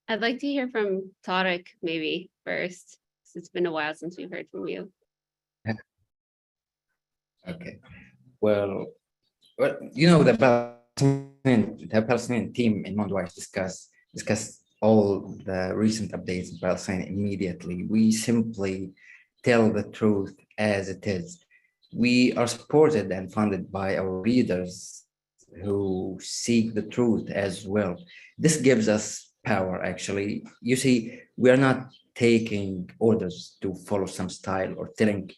I'd like to hear from Tarek maybe first, 'cause it's been a while since we've heard from you. Okay. Well, you know, the Palestinian team in Mondoweiss discuss all the recent updates in Palestine immediately. We simply tell the truth as it is. We are supported and funded by our readers who seek the truth as well. This gives us power, actually. You see, we are not taking orders to follow some style or telling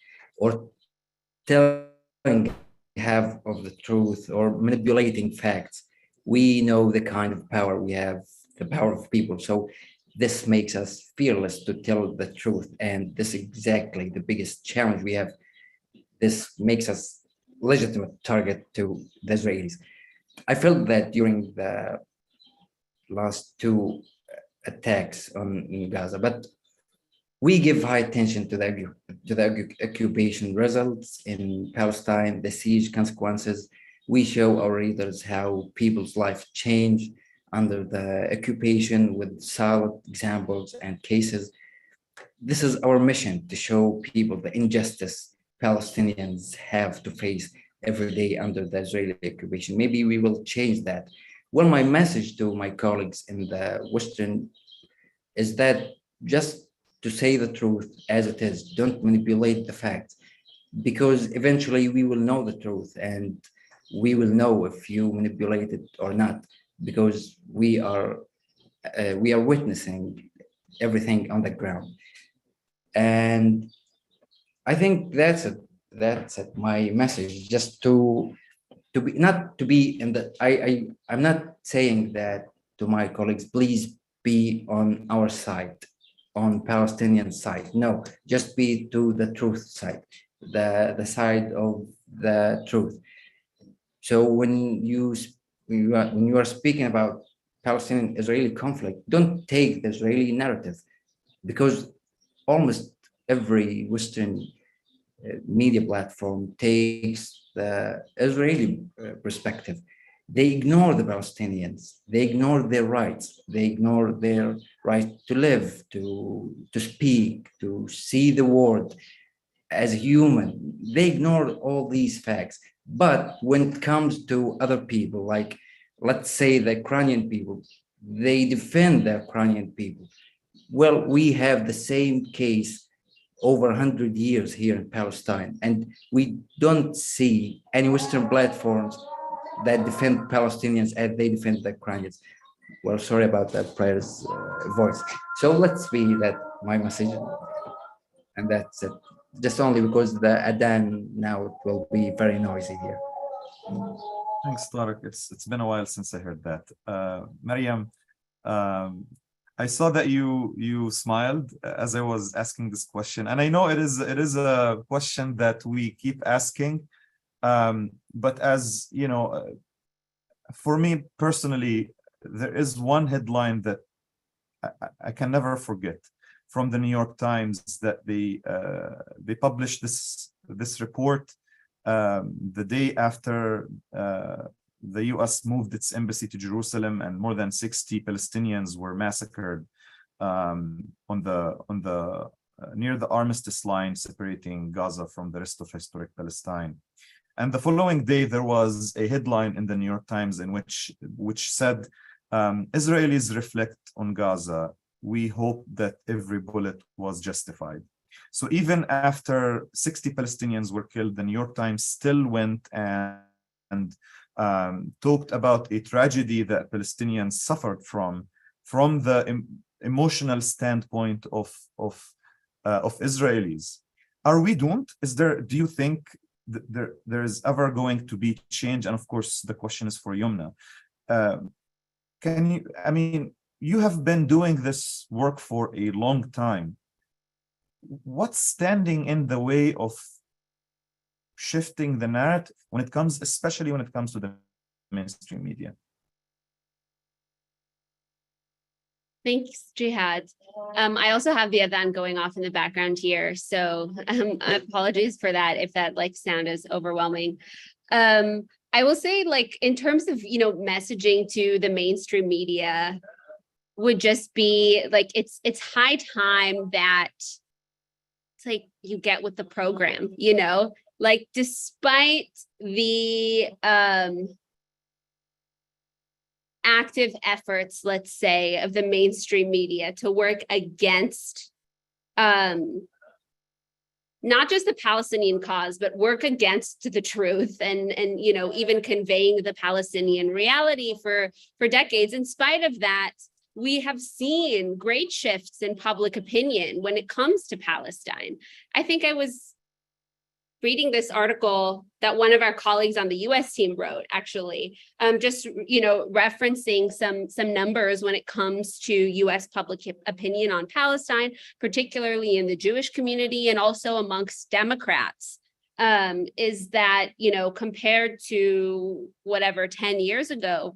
half of the truth or manipulating facts. We know the kind of power we have, the power of people. So this makes us fearless to tell the truth. And this is exactly the biggest challenge we have. This makes us legitimate target to the Israelis. I felt that during the last two attacks in Gaza, but we give high attention to the occupation results in Palestine, the siege consequences. We show our readers how people's life change under the occupation with solid examples and cases. This is our mission, to show people the injustice Palestinians have to face every day under the Israeli occupation. Maybe we will change that. Well, my message to my colleagues in the Western is that just to say the truth as it is, don't manipulate the facts, because eventually we will know the truth and we will know if you manipulate it or not, because we are witnessing everything on the ground. And I think that's it. That's it. My message, just to be, not to be in the, I'm not saying that to my colleagues, please be on our side, on Palestinian side. No, just be to the truth side, the side of the truth. So when you are speaking about Palestinian-Israeli conflict, don't take the Israeli narrative, because almost every Western media platform takes the Israeli perspective. They ignore the Palestinians. They ignore their rights. They ignore their right to live, to speak, to see the world as a human. They ignore all these facts. But when it comes to other people, like let's say the Ukrainian people, they defend the Ukrainian people. Well, we have the same case over 100 years here in Palestine, and we don't see any Western platforms that defend Palestinians as they defend the Ukrainians. Well, sorry about that prayer's voice. So let's be that my message, and that's it. Just only because the Adhan now it will be very noisy here. Thanks, Tarek. It's been a while since I heard that. Mariam, I saw that you smiled as I was asking this question, and I know it is a question that we keep asking, but as you know, for me personally, there is one headline that I can never forget from the New York Times, that they published this report the day after the US moved its embassy to Jerusalem, and more than 60 Palestinians were massacred on the near the armistice line separating Gaza from the rest of historic Palestine. And the following day, there was a headline in the New York Times in which said, Israelis reflect on Gaza. We hope that every bullet was justified. So even after 60 Palestinians were killed, the New York Times still went and talked about a tragedy that Palestinians suffered from the emotional standpoint of Israelis. Are we doomed? Do you think there is ever going to be change? And of course, the question is for Yumna. You have been doing this work for a long time. What's standing in the way of shifting the narrative especially when it comes to the mainstream media? Thanks, Jihad. I also have the Adhan going off in the background here, so apologies for that if that like sound is overwhelming. I will say, like, in terms of, you know, messaging to the mainstream media would just be like, it's high time that it's like you get with the program, you know, like despite the active efforts, let's say, of the mainstream media to work against not just the Palestinian cause, but work against the truth and you know, even conveying the Palestinian reality for decades. In spite of that, we have seen great shifts in public opinion when it comes to Palestine. I think I was reading this article that one of our colleagues on the US team wrote, actually, just, you know, referencing some numbers when it comes to US public opinion on Palestine, particularly in the Jewish community and also amongst Democrats, is that, you know, compared to whatever 10 years ago,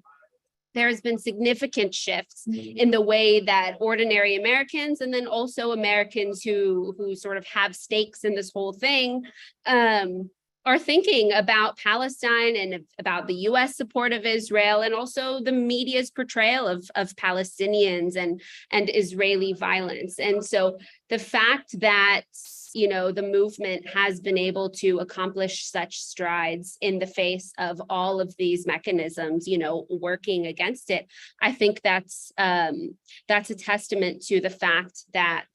there's been significant shifts in the way that ordinary Americans and then also Americans who sort of have stakes in this whole thing are thinking about Palestine and about the US support of Israel and also the media's portrayal of Palestinians and Israeli violence. And so the fact that, you know, the movement has been able to accomplish such strides in the face of all of these mechanisms, you know, working against it, I think that's a testament to the fact that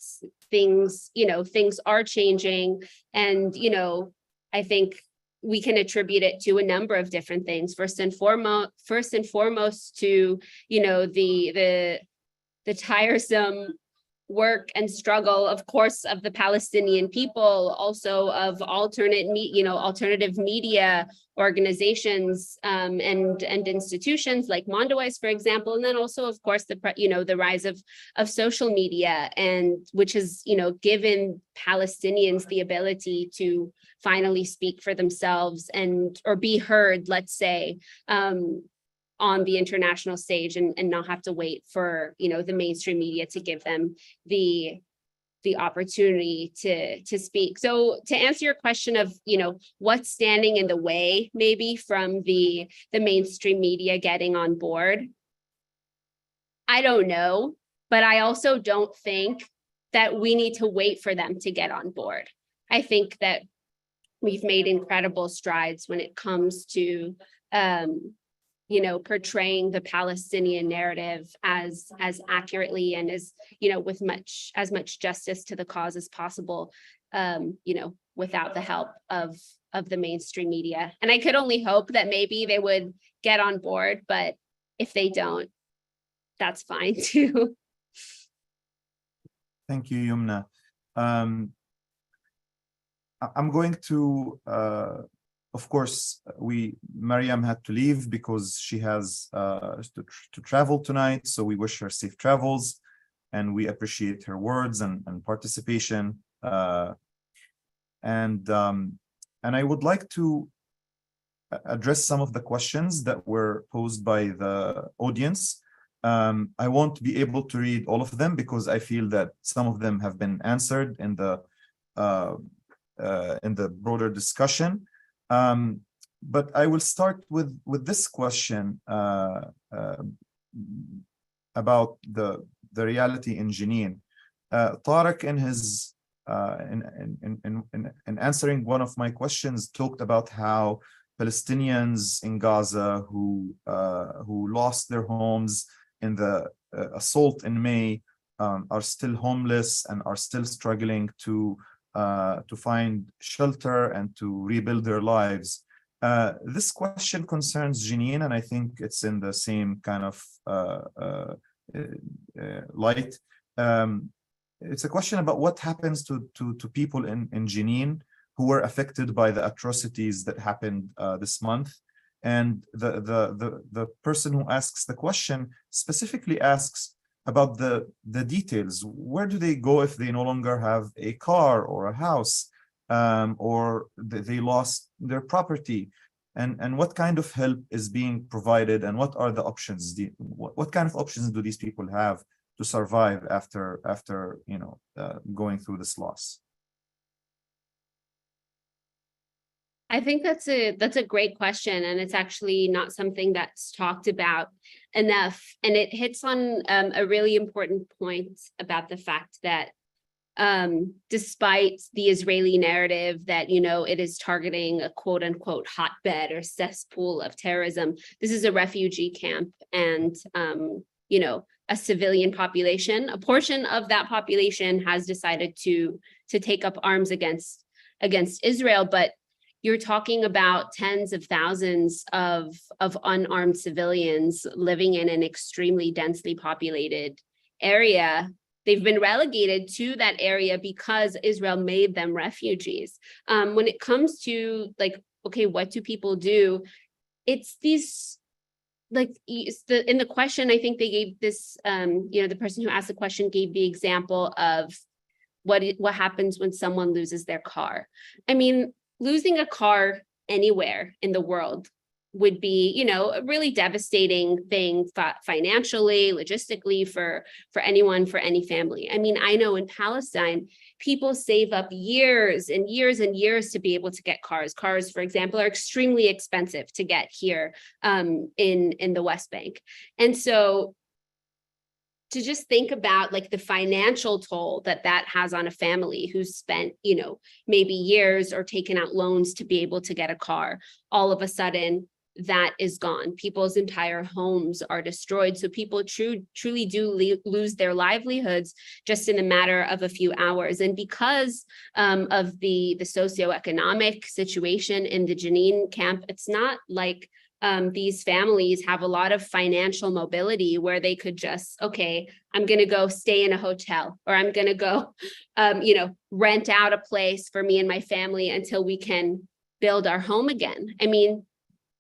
things, you know, things are changing. And, you know, I think we can attribute it to a number of different things. First and foremost to, you know, the tiresome work and struggle, of course, of the Palestinian people, also of alternative media organizations and institutions like Mondoweiss, for example, and then also, of course, the rise of social media, and which has, you know, given Palestinians the ability to finally speak for themselves or be heard, let's say, on the international stage and not have to wait for, you know, the mainstream media to give them the opportunity to speak. So to answer your question of, you know, what's standing in the way maybe from the mainstream media getting on board, I don't know, but I also don't think that we need to wait for them to get on board. I think that we've made incredible strides when it comes to you know, portraying the Palestinian narrative as accurately and as, you know, with as much justice to the cause as possible, you know, without the help of the mainstream media. And I could only hope that maybe they would get on board, but if they don't, that's fine too. Thank you, Yumna. I'm going to of course, Mariam had to leave because she has to travel tonight. So we wish her safe travels, and we appreciate her words and participation. And I would like to address some of the questions that were posed by the audience. I won't be able to read all of them because I feel that some of them have been answered in the broader discussion. But I will start with this question about the reality in Jenin. Tariq, in his in answering one of my questions, talked about how Palestinians in Gaza who lost their homes in the assault in May are still homeless and are still struggling to find shelter and to rebuild their lives. This question concerns Jenin, and I think it's in the same kind of light. It's a question about what happens to people in Jenin who were affected by the atrocities that happened this month. And the person who asks the question specifically asks about the details. Where do they go if they no longer have a car or a house, or they lost their property? And what kind of help is being provided, and what are the options? What kind of options do these people have survive after going through this loss? I think that's a great question, and it's actually not something that's talked about enough. And it hits on a really important point about the fact that despite the Israeli narrative that, it is targeting a quote unquote hotbed or cesspool of terrorism, this is a refugee camp, and, a civilian population, a portion of that population has decided to take up arms against Israel. But you're talking about tens of thousands of unarmed civilians living in an extremely densely populated area. They've been relegated to that area because Israel made them refugees. When it comes to okay, what do people do? It's these, in the question, I think they gave this, the person who asked the question gave the example of what happens when someone loses their car. I mean, losing a car anywhere in the world would be, a really devastating thing financially, logistically, for anyone, for any family. I mean, I know in Palestine, people save up years and years and years to be able to get cars. Cars, for example, are extremely expensive to get here in the West Bank. And so to just think about the financial toll that has on a family who's spent, maybe years or taken out loans to be able to get a car, all of a sudden that is gone. People's entire homes are destroyed. So people truly do lose their livelihoods just in a matter of a few hours. And because of the socioeconomic situation in the Jenin camp, it's not like these families have a lot of financial mobility where they could just, okay, I'm going to go stay in a hotel, or I'm going to go, rent out a place for me and my family until we can build our home again. I mean,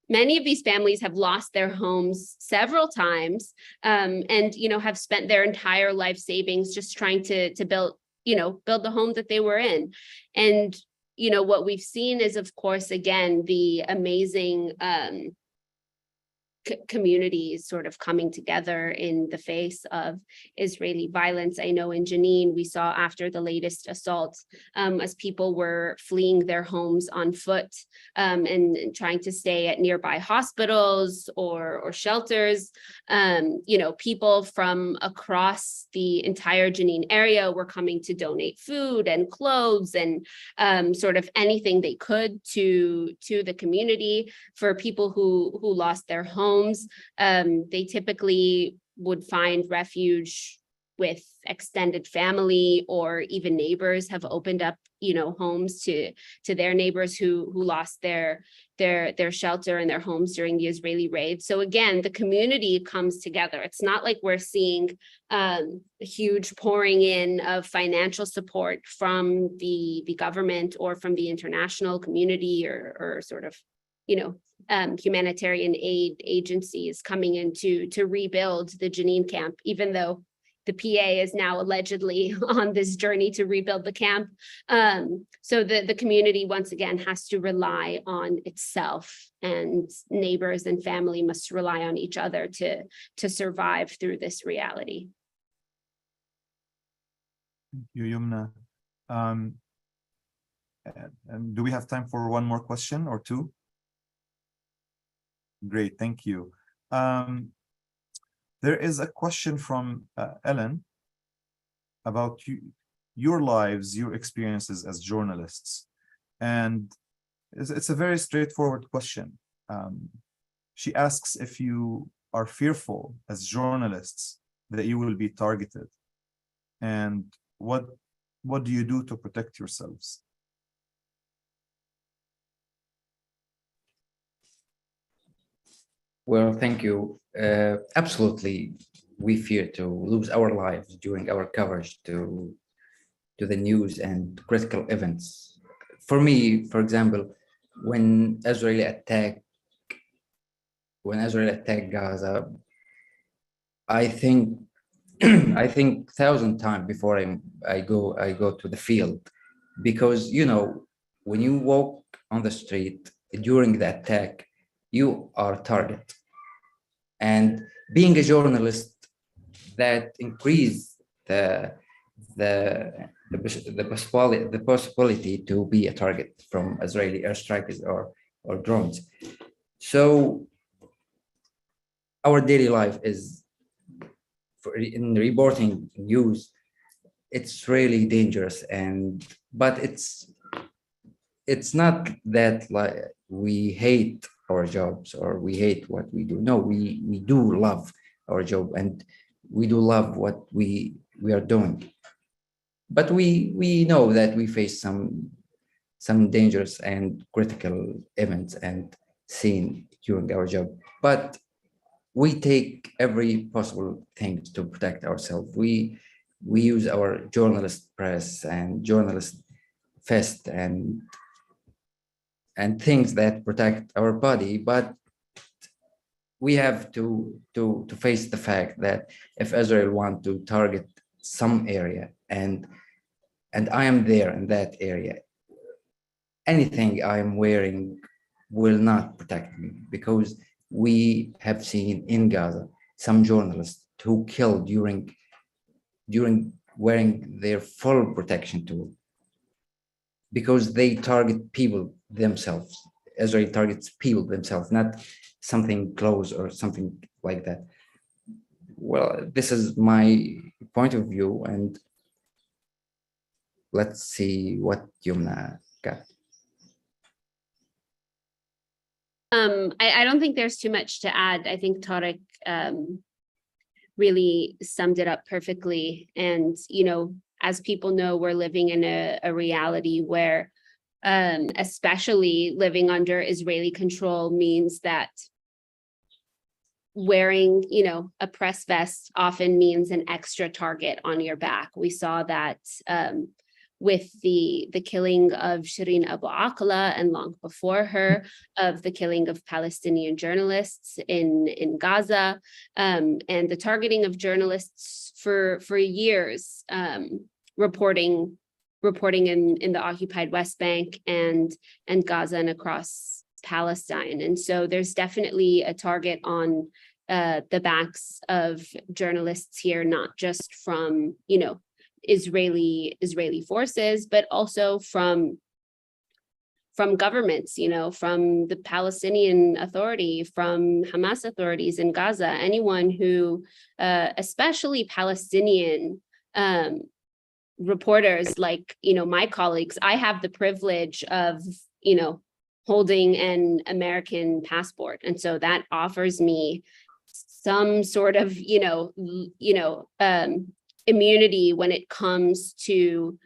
many of these families have lost their homes several times, and, have spent their entire life savings just trying to build the home that they were in. And, what we've seen is, of course, again, the amazing communities sort of coming together in the face of Israeli violence. I know in Jenin, we saw after the latest assault, as people were fleeing their homes on foot and trying to stay at nearby hospitals or shelters, people from across the entire Jenin area were coming to donate food and clothes and sort of anything they could to the community. For people who lost their homes, they typically would find refuge with extended family, or even neighbors have opened up, homes to their neighbors who lost their shelter and their homes during the Israeli raid. So again, the community comes together. It's not like we're seeing a huge pouring in of financial support from the government or from the international community or sort of, humanitarian aid agencies coming in to rebuild the Jenin camp, even though the PA is now allegedly on this journey to rebuild the camp. So the community, once again, has to rely on itself, and neighbors and family must rely on each other to survive through this reality. Thank you, Yumna. And do we have time for one more question or two? Great, thank you. There is a question from Ellen about your lives, your experiences as journalists. And it's a very straightforward question. She asks if you are fearful as journalists that you will be targeted, and what do you do to protect yourselves? Well, thank you. Absolutely, we fear to lose our lives during our coverage to the news and critical events. For me, for example, when Israel attacked Gaza, I think I think 1,000 times before I go to the field, because when you walk on the street during the attack, you are a target. And being a journalist, that increase the possibility to be a target from Israeli airstrikes or drones. So our daily life is in reporting news, it's really dangerous, but it's not that like we hate our jobs or we hate what we do. No, we do love our job and we do love what we are doing. But we know that we face some dangerous and critical events and scene during our job. But we take every possible thing to protect ourselves. We use our journalist press and journalist vest and things that protect our body, but we have to face the fact that if Israel want to target some area and I am there in that area, anything I am wearing will not protect me, because we have seen in Gaza some journalists who killed during wearing their full protection tool, because they target people themselves. Israel targets people themselves, not something close or something like that. Well, this is my point of view, and let's see what Yumna got. I don't think there's too much to add. I think Tarek really summed it up perfectly. And, you know, as people know, we're living in a reality where especially living under Israeli control means that wearing, you know, a press vest often means an extra target on your back. We saw that with the killing of Shireen Abu Akleh, and long before her, of the killing of Palestinian journalists in Gaza, and the targeting of journalists for years, reporting in the occupied West Bank and Gaza and across Palestine. And so there's definitely a target on the backs of journalists here, not just from, you know, Israeli forces, but also from governments, you know, from the Palestinian Authority, from Hamas authorities in Gaza, anyone who, especially Palestinian reporters like, you know, my colleagues. I have the privilege of, you know, holding an American passport. And so that offers me some sort of, immunity when it comes to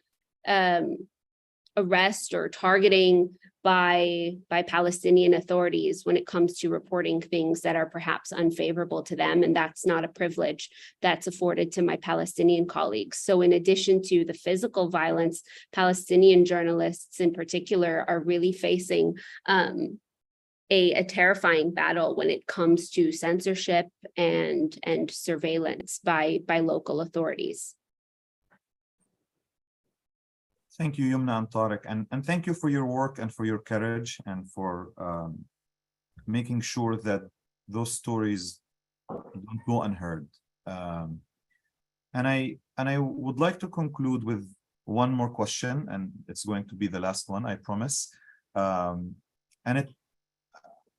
arrest or targeting by Palestinian authorities when it comes to reporting things that are perhaps unfavorable to them. And that's not a privilege that's afforded to my Palestinian colleagues. So in addition to the physical violence, Palestinian journalists in particular are really facing a terrifying battle when it comes to censorship and surveillance by local authorities. Thank you, Yumna and Tarek, and thank you for your work and for your courage and for making sure that those stories don't go unheard. And I would like to conclude with one more question, and it's going to be the last one, I promise.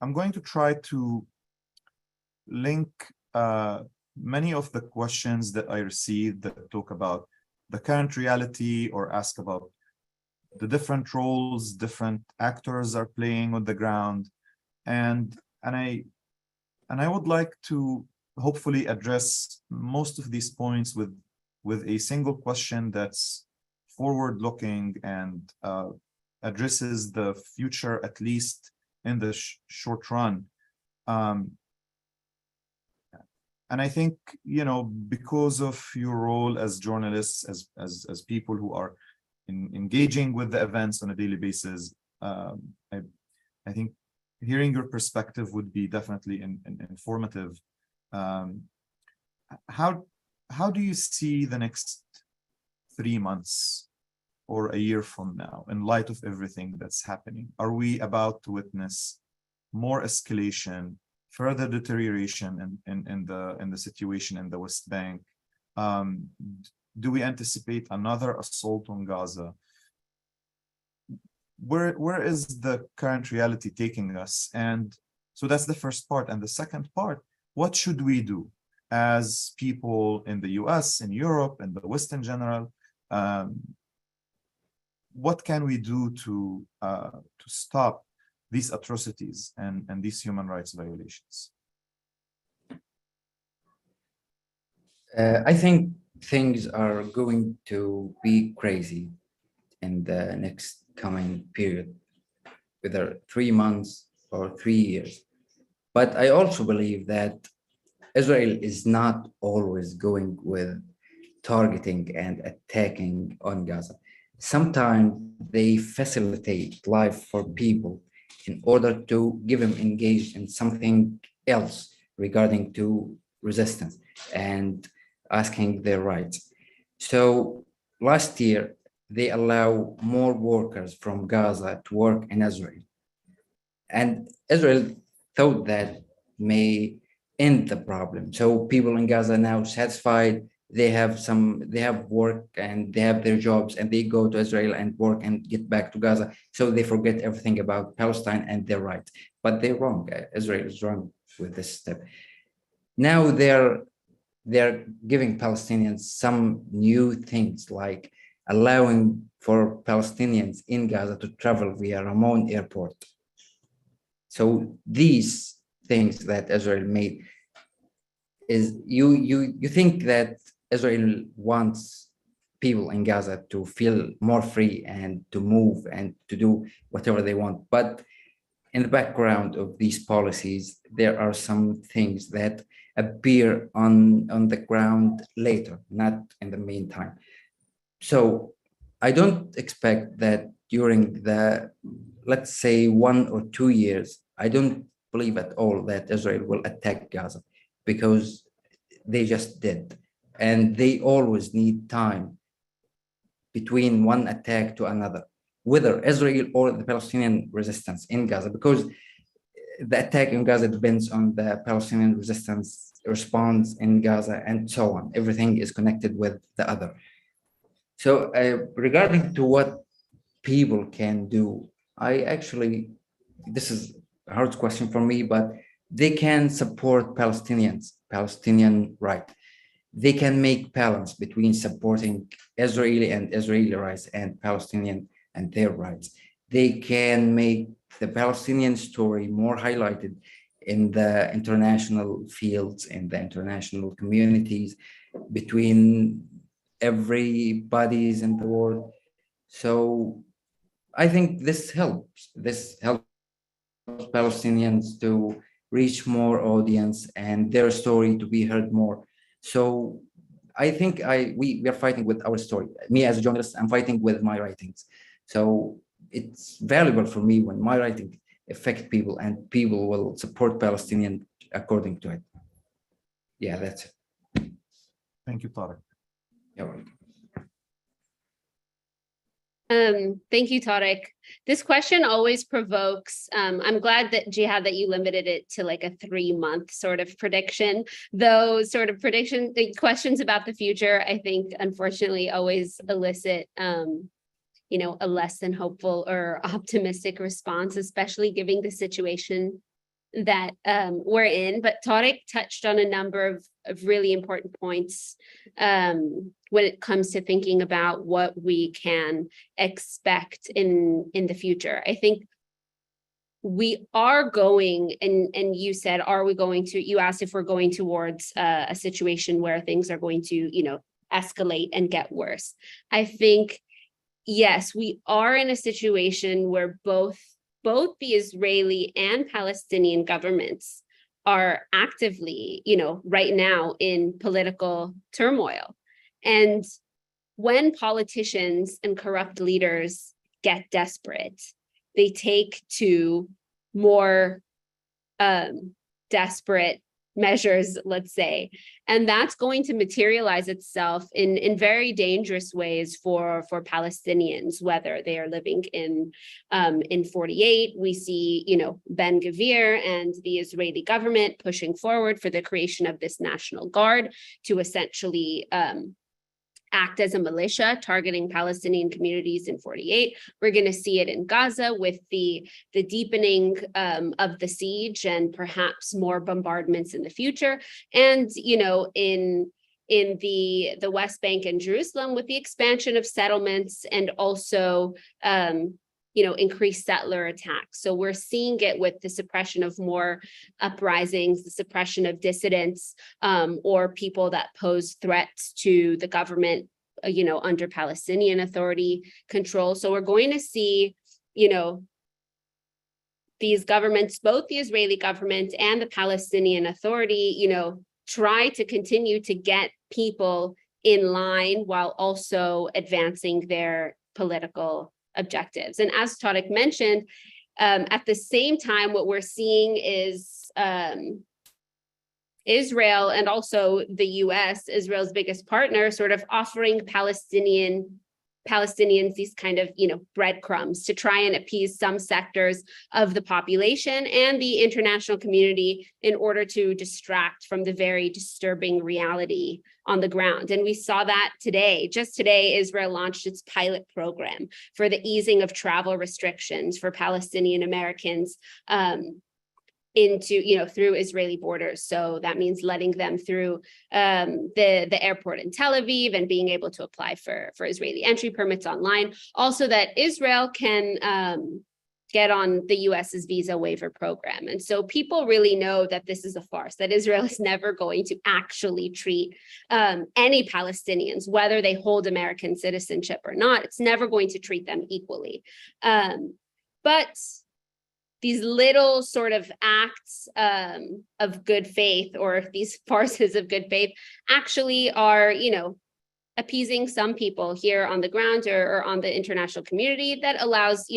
I'm going to try to link many of the questions that I received that talk about the current reality or ask about the different roles different actors are playing on the ground. And I would like to hopefully address most of these points with a single question that's forward-looking and addresses the future, at least in the short run. And I think, because of your role as journalists, as people who are engaging with the events on a daily basis, I think hearing your perspective would be definitely informative. How do you see the next 3 months or a year from now in light of everything that's happening? Are we about to witness more escalation, further deterioration in the situation in the West Bank, Do we anticipate another assault on Gaza? Where is the current reality taking us? And so that's the first part. And the second part, what should we do as people in the US, in Europe, and the West in general? What can we do to stop these atrocities and these human rights violations? I think things are going to be crazy in the next coming period, whether 3 months or 3 years. But I also believe that Israel is not always going with targeting and attacking on Gaza. Sometimes they facilitate life for people in order to give them engaged in something else regarding to resistance and asking their rights. So last year, they allow more workers from Gaza to work in Israel. And Israel thought that may end the problem. So people in Gaza are now satisfied. They have work and they have their jobs and they go to Israel and work and get back to Gaza. So they forget everything about Palestine and their rights. But they're wrong. Israel is wrong with this step. Now they're giving Palestinians some new things like allowing for Palestinians in Gaza to travel via Ramon Airport. So these things that Israel made is you think that Israel wants people in Gaza to feel more free and to move and to do whatever they want. But in the background of these policies, there are some things that appear on the ground later, not in the meantime. So I don't expect that during the, let's say, 1 or 2 years, I don't believe at all that Israel will attack Gaza because they just did. And they always need time between one attack to another, whether Israel or the Palestinian resistance in Gaza, because the attack in Gaza depends on the Palestinian resistance response in Gaza and so on. Everything is connected with the other. So regarding to what people can do, this is a hard question for me, but they can support Palestinian right. They can make balance between supporting Israeli rights and Palestinian and their rights. They can make the Palestinian story more highlighted in the international fields, in the international communities, between everybody's in the world. So I think this helps. This helps Palestinians to reach more audience and their story to be heard more. So I think we are fighting with our story. Me as a journalist, I'm fighting with my writings. So it's valuable for me when my writing affect people and people will support Palestinian according to it. Yeah, that's it. Thank you, Tariq. You're welcome. Thank you, Tariq. This question always provokes, I'm glad that Jihad that you limited it to like a 3-month sort of prediction. Those sort of the questions about the future, I think, unfortunately, always elicit, a less than hopeful or optimistic response, especially given the situation that we're in. But Tariq touched on a number of really important points when it comes to thinking about what we can expect in the future. I think we are going, and you said, you asked if we're going towards a situation where things are going to, escalate and get worse. I think, yes, we are in a situation where both the Israeli and Palestinian governments are actively, right now in political turmoil. And when politicians and corrupt leaders get desperate, they take to more desperate measures, let's say. And that's going to materialize itself in very dangerous ways for Palestinians, whether they are living in 48. We see, Ben Gvir and the Israeli government pushing forward for the creation of this National Guard to essentially act as a militia targeting Palestinian communities in 48. We're going to see it in Gaza with the deepening of the siege and perhaps more bombardments in the future. And, in the West Bank and Jerusalem with the expansion of settlements and also increased settler attacks. So we're seeing it with the suppression of more uprisings, the suppression of dissidents, or people that pose threats to the government, under Palestinian Authority control. So we're going to see, these governments, both the Israeli government and the Palestinian Authority, try to continue to get people in line while also advancing their political objectives. And as Tarek mentioned, at the same time, what we're seeing is Israel and also the US, Israel's biggest partner, sort of offering Palestinians these kind of, breadcrumbs to try and appease some sectors of the population and the international community in order to distract from the very disturbing reality on the ground. And we saw that today. Just today, Israel launched its pilot program for the easing of travel restrictions for Palestinian Americans through Israeli borders. So that means letting them through the airport in Tel Aviv and being able to apply for Israeli entry permits online. Also that Israel can get on the US's visa waiver program. And so people really know that this is a farce, that Israel is never going to actually treat any Palestinians, whether they hold American citizenship or not. It's never going to treat them equally. But these little sort of acts of good faith, or these farces of good faith, actually are, appeasing some people here on the ground or on the international community that allows,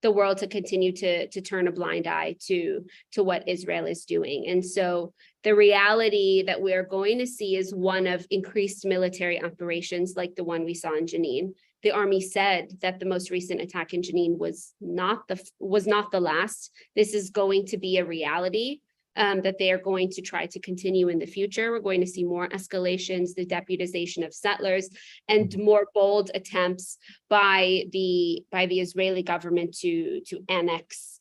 the world to continue to turn a blind eye to what Israel is doing. And so the reality that we're going to see is one of increased military operations like the one we saw in Jenin. The army said that the most recent attack in Jenin was not the last. This is going to be a reality that they are going to try to continue in the future. We're going to see more escalations, the deputization of settlers, and more bold attempts by the Israeli government to annex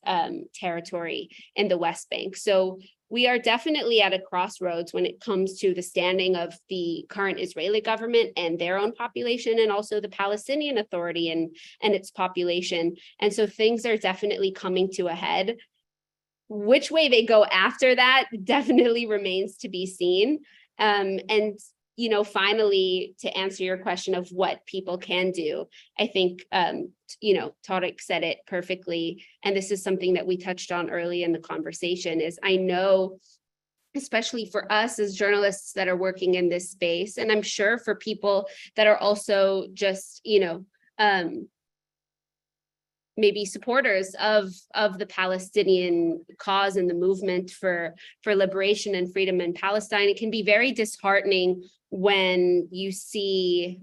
territory in the West Bank. So we are definitely at a crossroads when it comes to the standing of the current Israeli government and their own population, and also the Palestinian Authority and its population. And so things are definitely coming to a head. Which way they go after that definitely remains to be seen. And finally, to answer your question of what people can do, I think, Tarek said it perfectly. And this is something that we touched on early in the conversation is I know, especially for us as journalists that are working in this space, and I'm sure for people that are also just, maybe supporters of the Palestinian cause and the movement for liberation and freedom in Palestine, it can be very disheartening when you see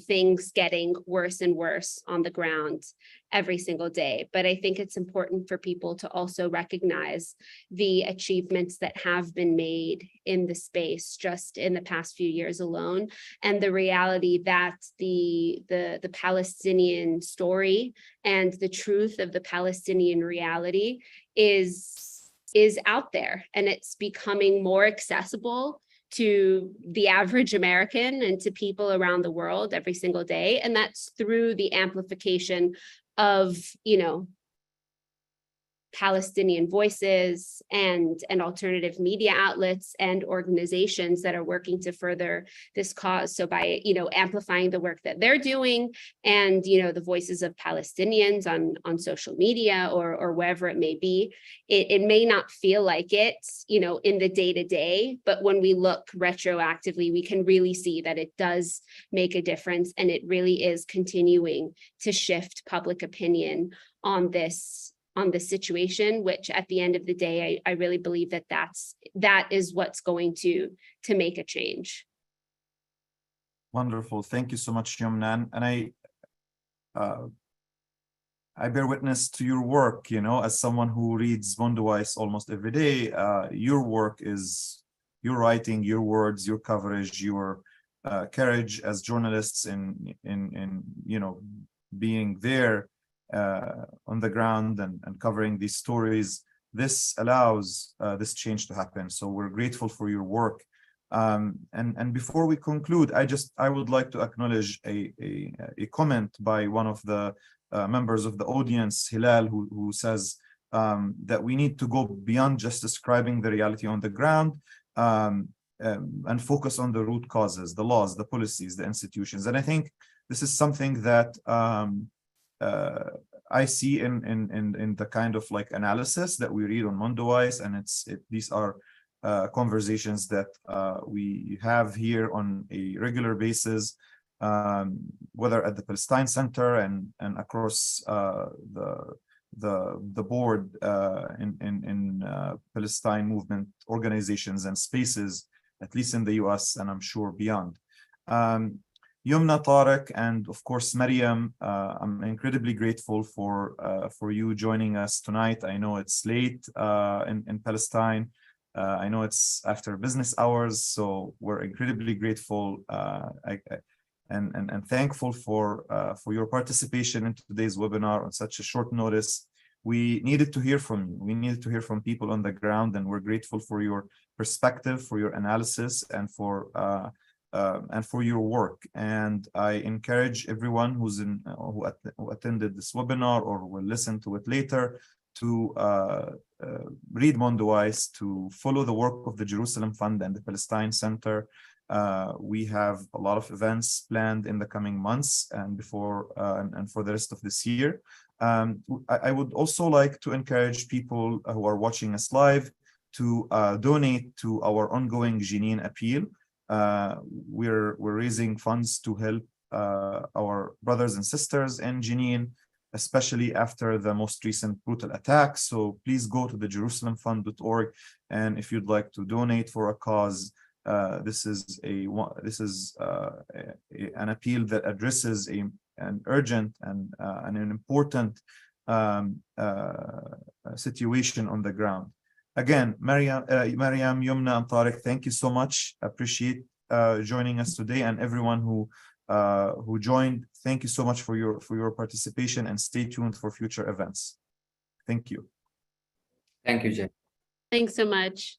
things getting worse and worse on the ground every single day. But I think it's important for people to also recognize the achievements that have been made in the space just in the past few years alone, and the reality that the Palestinian story and the truth of the Palestinian reality is out there, and it's becoming more accessible to the average American and to people around the world every single day. And that's through the amplification of, Palestinian voices and alternative media outlets and organizations that are working to further this cause. So by, amplifying the work that they're doing and, the voices of Palestinians on social media or wherever it may be, it may not feel like it, in the day-to-day, but when we look retroactively, we can really see that it does make a difference, and it really is continuing to shift public opinion on this on the situation, which at the end of the day, I really believe that that is what's going to make a change. Wonderful. Thank you so much, Yumna. And I bear witness to your work, you know, as someone who reads Mondoweiss almost every day. Your work is your writing, your words, your coverage, your courage as journalists in you know, being there on the ground and covering these stories. This allows this change to happen. So we're grateful for your work. And before we conclude, I would like to acknowledge a comment by one of the members of the audience, Hilal, who says that we need to go beyond just describing the reality on the ground and focus on the root causes, the laws, the policies, the institutions. And I think this is something that I see in the kind of like analysis that we read on Mondoweiss, and these are conversations that we have here on a regular basis, whether at the Palestine Center and across the board in Palestine movement organizations and spaces, at least in the US and I'm sure beyond. Yumna, Tariq, and of course Maryam, I'm incredibly grateful for you joining us tonight. I know it's late in Palestine. I know it's after business hours, so we're incredibly grateful and thankful for your participation in today's webinar on such a short notice. We needed to hear from you. We needed to hear from people on the ground, and we're grateful for your perspective, for your analysis, and for your work. And I encourage everyone who attended this webinar or will listen to it later to read Mondoweiss, to follow the work of the Jerusalem Fund and the Palestine Center. We have a lot of events planned in the coming months and for the rest of this year. I would also like to encourage people who are watching us live to donate to our ongoing Jenin appeal. We're raising funds to help our brothers and sisters in Jenin, especially after the most recent brutal attack. So please go to the jerusalemfund.org, and if you'd like to donate for a cause, this is an appeal that addresses an urgent and an important situation on the ground. Again, Maryam, Yumna, and Tariq, thank you so much. Appreciate joining us today, and everyone who joined. Thank you so much for your participation, and stay tuned for future events. Thank you. Thank you, Jen. Thanks so much.